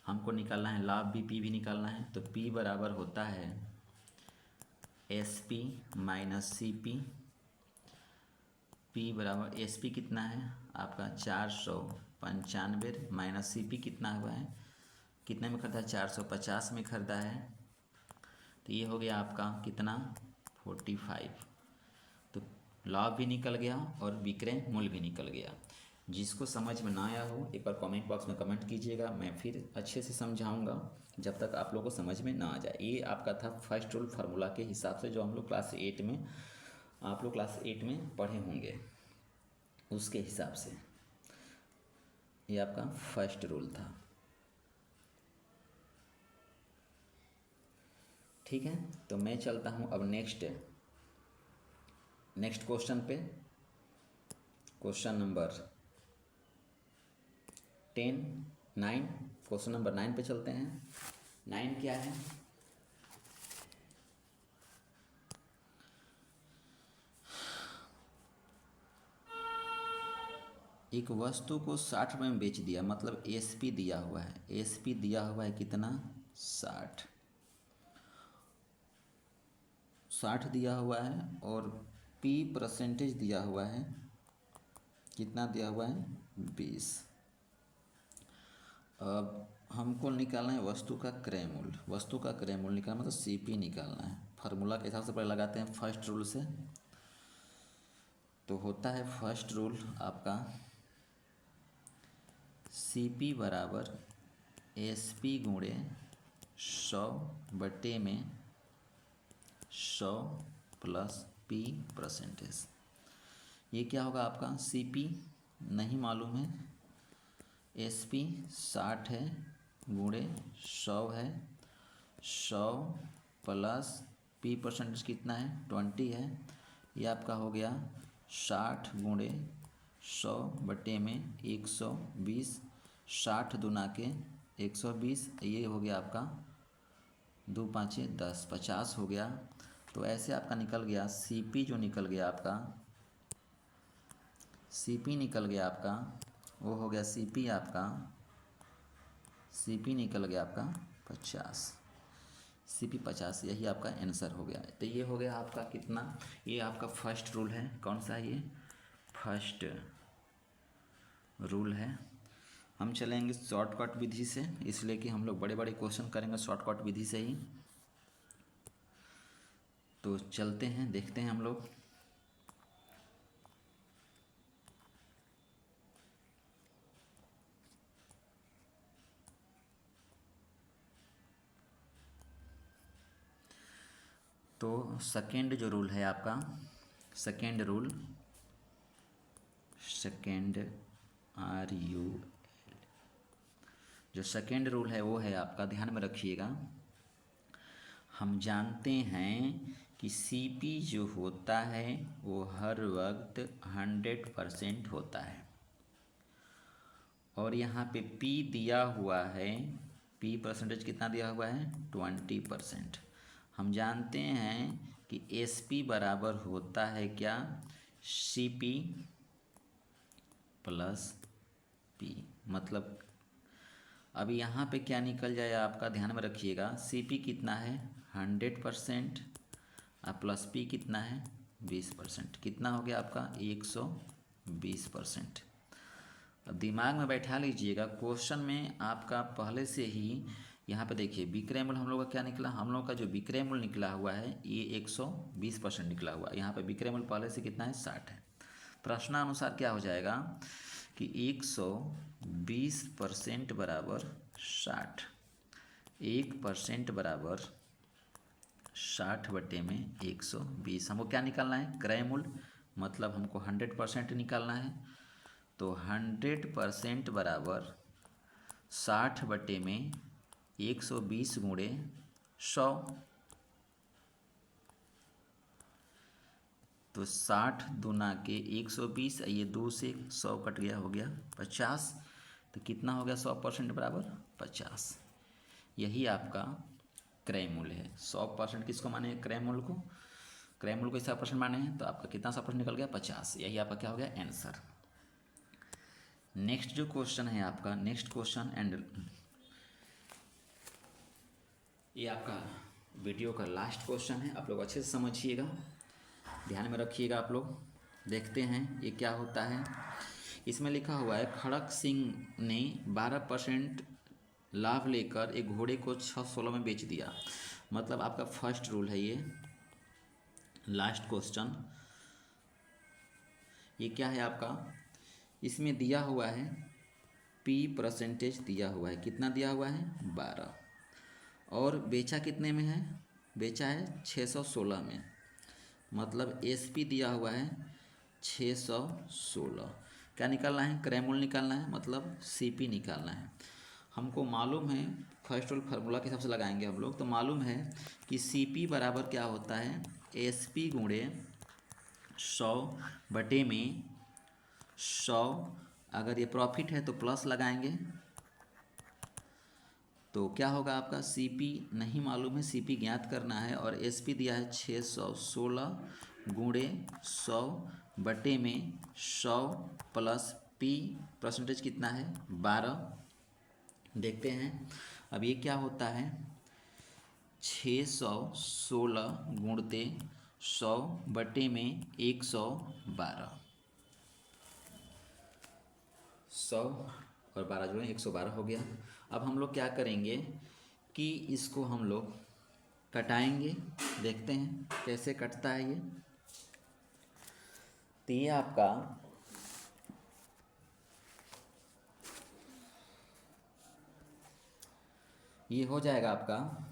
हमको निकालना है लाभ भी, पी भी निकालना है। तो पी बराबर होता है S P minus C P. P बराबर एस पी कितना है आपका 495 माइनस सी पी कितना हुआ है, कितने में खरीदा है 450 में खरीदा है। तो ये हो गया आपका कितना 45। तो लाभ भी निकल गया और विक्रय मूल्य भी निकल गया। जिसको समझ में ना आया हो एक बार कमेंट बॉक्स में कमेंट कीजिएगा, मैं फिर अच्छे से समझाऊंगा जब तक आप लोगों को समझ में ना आ जाए। ये आपका था फर्स्ट रूल फार्मूला के हिसाब से, जो हम लोग क्लास 8 में, आप लोग क्लास 8 में पढ़े होंगे, उसके हिसाब से ये आपका फर्स्ट रूल था। ठीक है, तो मैं चलता हूँ अब नेक्स्ट क्वेश्चन पे। क्वेश्चन नंबर 9 क्वेश्चन नंबर 9 पे चलते हैं। 9 क्या है, एक वस्तु को 60 रुपये में बेच दिया, मतलब एसपी दिया हुआ है। एसपी दिया हुआ है कितना 60 दिया हुआ है, और पी परसेंटेज दिया हुआ है, कितना दिया हुआ है 20। अब हमको निकालना है वस्तु का क्रय मूल्य। वस्तु का क्रय मूल्य निकालना मतलब सीपी निकालना है। फार्मूला के हिसाब से पहले लगाते हैं फर्स्ट रूल से। तो होता है फर्स्ट रूल आपका सीपी बराबर एसपी गुणे 100 बटे में 100 प्लस पी परसेंटेज। ये क्या होगा आपका, सीपी नहीं मालूम है, एसपी 60 है गुणे 100 है, 100 प्लस पी परसेंटेज कितना है 20 है। ये आपका हो गया 60 गुणे 100 बटे में 120, 60 दूना के 120, ये हो गया आपका 2 5 10, 50 हो गया। तो ऐसे आपका निकल गया सीपी, जो निकल गया आपका सीपी निकल गया आपका, वो हो गया सीपी आपका, सीपी निकल गया आपका 50, सीपी 50, यही आपका आंसर हो गया। तो ये हो गया आपका कितना, ये आपका फर्स्ट रूल है। कौन सा है ये, फर्स्ट रूल है। हम चलेंगे शॉर्टकट विधि से, इसलिए कि हम लोग बड़े बड़े क्वेश्चन करेंगे शॉर्टकट विधि से ही। तो चलते हैं, देखते हैं हम लोग। तो सेकेंड जो रूल है आपका, सेकेंड रूल, सेकेंड RU, जो सेकेंड रूल है वो है आपका, ध्यान में रखिएगा, हम जानते हैं कि CP जो होता है वो हर वक्त 100% होता है, और यहाँ पे P दिया हुआ है, P परसेंटेज कितना दिया हुआ है 20%। हम जानते हैं कि SP बराबर होता है क्या, CP प्लस P। मतलब अब यहाँ पे क्या निकल जाए आपका, ध्यान में रखिएगा, CP कितना है 100% और प्लस P कितना है 20%, कितना हो गया आपका 120%। अब दिमाग में बैठा लीजिएगा, क्वेश्चन में आपका पहले से ही यहाँ पे देखिए विक्रय मूल्य हम लोग का क्या निकला, हम लोग का जो विक्रय मूल्य निकला हुआ है ये 120% निकला हुआ है। यहाँ पे विक्रय मूल्य पहले से कितना है 60 है। प्रश्नानुसार क्या हो जाएगा कि 120% बराबर 60, 1% बराबर 60 बटे में 120। हमको क्या निकालना है, क्रय मूल्य, मतलब हमको 100% निकालना है। तो 100% बराबर 60 बटे में 120 गुणे 100, तो 60 दूना के 120, ये 2 से 100 कट गया, हो गया 50। तो कितना हो गया 100% बराबर 50। यही आपका क्रय मूल्य है। 100% किसको माने हैं, क्रय मूल्य को, क्रय मूल्य को 100% माने हैं, तो आपका कितना 100% निकल गया 50। यही आपका क्या हो गया आंसर। नेक्स्ट जो क्वेश्चन है आपका, नेक्स्ट क्वेश्चन, एंड ये आपका वीडियो का लास्ट क्वेश्चन है, आप लोग अच्छे से समझिएगा, ध्यान में रखिएगा आप लोग। देखते हैं ये क्या होता है। इसमें लिखा हुआ है खड़क सिंह ने 12% लाभ लेकर एक घोड़े को 616 में बेच दिया। मतलब आपका फर्स्ट रूल है ये, लास्ट क्वेश्चन। ये क्या है आपका, इसमें दिया हुआ है P परसेंटेज दिया हुआ है, कितना दिया हुआ है 12, और बेचा कितने में है, बेचा है 616 में। मतलब SP दिया हुआ है 616। क्या निकालना है, क्रय मूल्य निकालना है, मतलब CP निकालना है। हमको मालूम है, फर्स्ट रूल फार्मूला के हिसाब से लगाएंगे हम लोग, तो मालूम है कि CP बराबर क्या होता है, SP गुणे 100 बटे में 100। अगर ये प्रॉफिट है तो प्लस लगाएंगे, तो क्या होगा आपका, CP नहीं मालूम है, CP ज्ञात करना है, और SP दिया है 616 गुणे 100 बटे में 100 प्लस P परसेंटेज कितना है 12। देखते हैं अब ये क्या होता है, 616 गुणते 100 बटे में 112, 100 और 12 जोड़ें 112 हो गया। अब हम लोग क्या करेंगे कि इसको हम लोग कटाएंगे, देखते हैं कैसे कटता है ये। तो ये आपका ये हो जाएगा आपका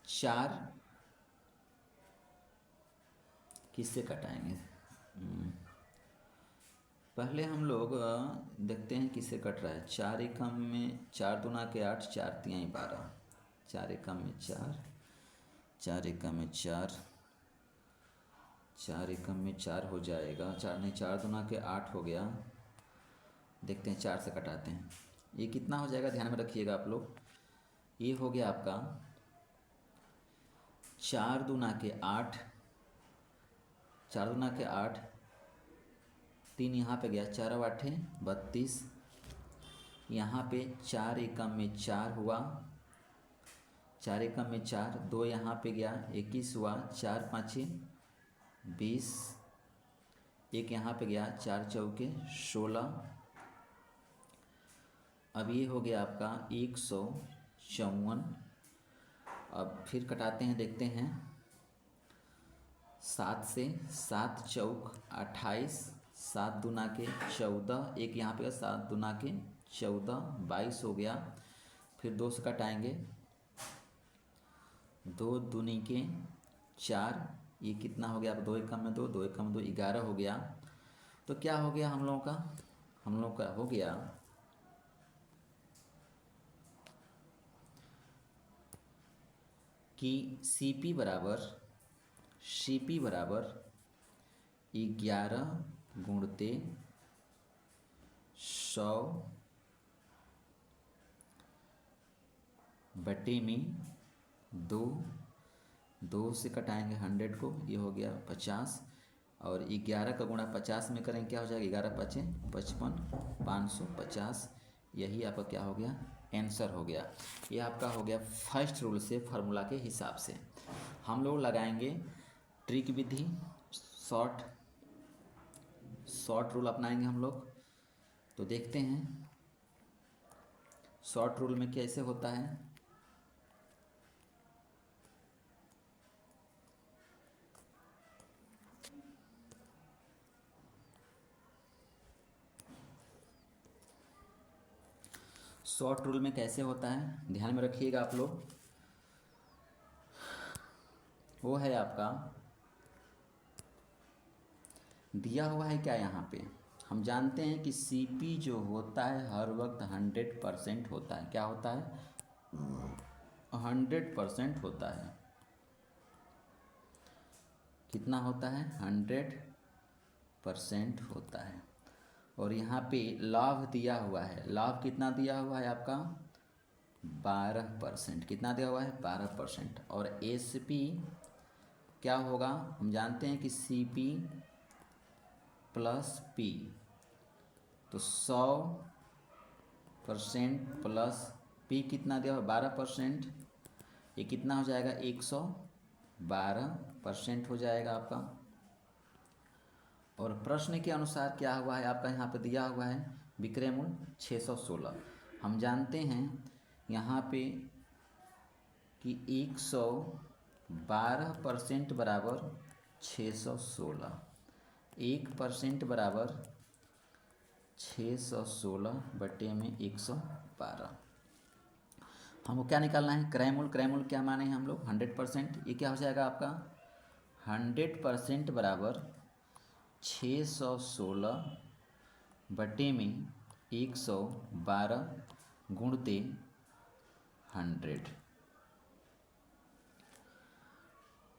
4, किससे कटाएंगे, पहले हम लोग देखते हैं किससे कट रहा है। 4 एकम में 4 दूना के 8, 4 तिहाई 12, 4 एकम में 4, 4 एकम में 4, 4 एकम में 4 हो जाएगा, 4 नहीं 4 दूना के 8 हो गया। देखते हैं 4 से कटाते हैं, ये कितना हो जाएगा, ध्यान में रखिएगा आप लोग। ये हो गया आपका 4 दूना के 8, 4 दूना के 8, 3 यहाँ पे गया, 4 8 32, यहाँ पे 4 एकम में 4 हुआ, 4 एकम में 4, 2 यहाँ पे गया 21 हुआ, 4 5 20, एक यहाँ पे गया 4 चौके 16। अब ये हो गया आपका 154। अब फिर कटाते हैं, देखते हैं 7 से, 7 चौक 28, 7 दूना के 14, एक यहाँ पे 7 दूना के 14, 22 हो गया। फिर 2 से कटाएंगे, 2 दूनी के 4, ये कितना हो गया, अब 2 एकम में 2, 2 एकम में 2, 11 हो गया। तो क्या हो गया हम लोगों का, हम लोग का हो गया कि CP बराबर 11 गुणते 100 बटे में 2, 2 से कटाएंगे 100 को, ये हो गया 50, और 11 का गुणा 50 में करेंगे क्या हो जाएगा, 11 पचे 55, 550, यही आपका क्या हो गया, आंसर हो गया। ये आपका हो गया फर्स्ट रूल से फार्मूला के हिसाब से। हम लोग लगाएंगे ट्रिक विधि, शॉर्ट रूल अपनाएंगे हम लोग। तो देखते हैं शॉर्ट रूल में कैसे होता है। शॉर्ट रूल में कैसे होता है ध्यान में रखिएगा आप लोग। वो है आपका दिया हुआ है क्या, यहाँ पे हम जानते हैं कि CP जो होता है हर वक्त 100% होता है। क्या होता है, 100% होता है। कितना होता है, 100% होता है। और यहाँ पे लाभ दिया हुआ है, लाभ कितना दिया हुआ है आपका, 12%। कितना दिया हुआ है, 12%। और SP क्या होगा, हम जानते हैं कि CP प्लस P, तो 100% प्लस P कितना दिया हुआ, 12%। ये कितना हो जाएगा, 112% हो जाएगा आपका। और प्रश्न के अनुसार क्या हुआ है आपका, यहाँ पे दिया हुआ है विक्रय मूल्य 616। हम जानते हैं यहाँ पे कि 112% बराबर 616, 1% बराबर 616 बटे में 112। हमको क्या निकालना है, क्रय मूल्य। क्रय मूल्य क्या माने हैं हम लोग, 100%। ये क्या हो जाएगा आपका, 100% बराबर 616 बटे में 112 गुणते 100।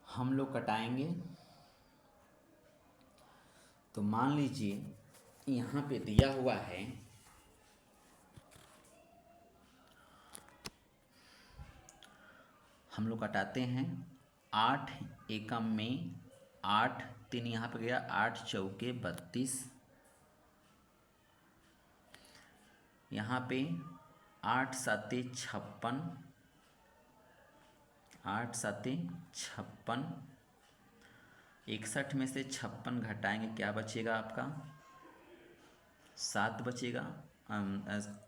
हम लोग कटाएंगे। तो मान लीजिए यहाँ पे दिया हुआ है हम लोग कटाते हैं 8 एकम में 8, 3 यहाँ पे गया, 8 चौके 32, यहाँ पे 8 साते 56, 8 साते 56, 61 में से 56 घटाएंगे क्या बचेगा आपका, 7 बचेगा।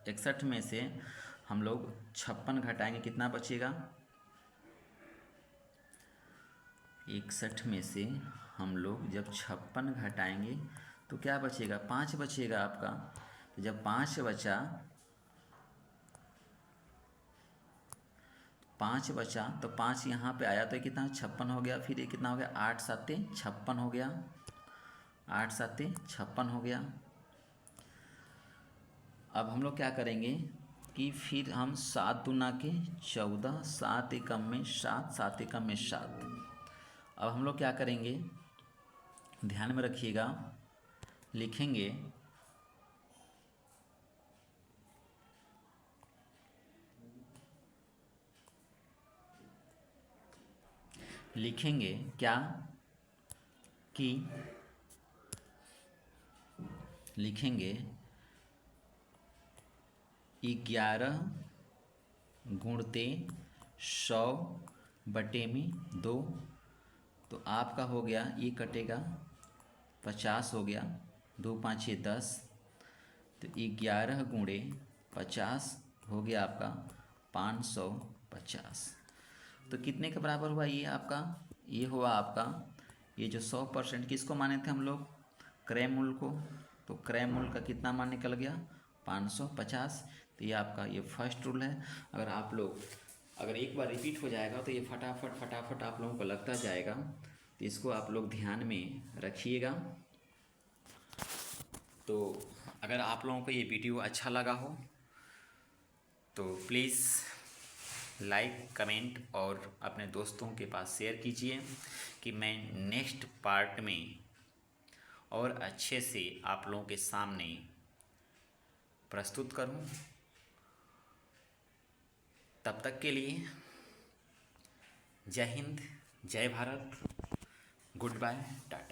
61 में से हम लोग 56 घटाएंगे कितना बचेगा, 61 में से हम लोग जब 56 घटाएंगे तो क्या बचेगा, 5 बचेगा आपका। तो जब 5 बचा, 5 बचा तो 5 यहाँ पे आया तो ये कितना 56 हो गया। फिर ये कितना हो गया, 8 साते 56 हो गया, 8 साते 56 हो गया। अब हम लोग क्या करेंगे कि फिर हम 7 दूना के 14, 7 एकम में 7, 7 एकम में 7। अब हम लोग क्या करेंगे, ध्यान में रखिएगा, लिखेंगे क्या कि लिखेंगे 11 गुणते 100 बटे में 2। तो आपका हो गया, ये कटेगा 50 हो गया, 2 5 6 10। तो 11 गुणे 50 हो गया आपका 550। तो कितने के बराबर हुआ ये आपका, ये हुआ आपका, ये जो 100% किसको माने थे हम लोग, क्रय मूल्य को। तो क्रय मूल्य का कितना मान निकल गया, 550। तो ये आपका ये फर्स्ट रूल है। अगर आप लोग अगर एक बार रिपीट हो जाएगा तो ये फटाफट फटाफट आप लोगों को लगता जाएगा, तो इसको आप लोग ध्यान में रखिएगा। तो अगर आप लोगों को ये वीडियो अच्छा लगा हो तो प्लीज़ लाइक, कमेंट और अपने दोस्तों के पास शेयर कीजिए कि मैं नेक्स्ट पार्ट में और अच्छे से आप लोगों के सामने प्रस्तुत करूं। तब तक के लिए जय हिंद, जय भारत, गुड बाय, टाटा।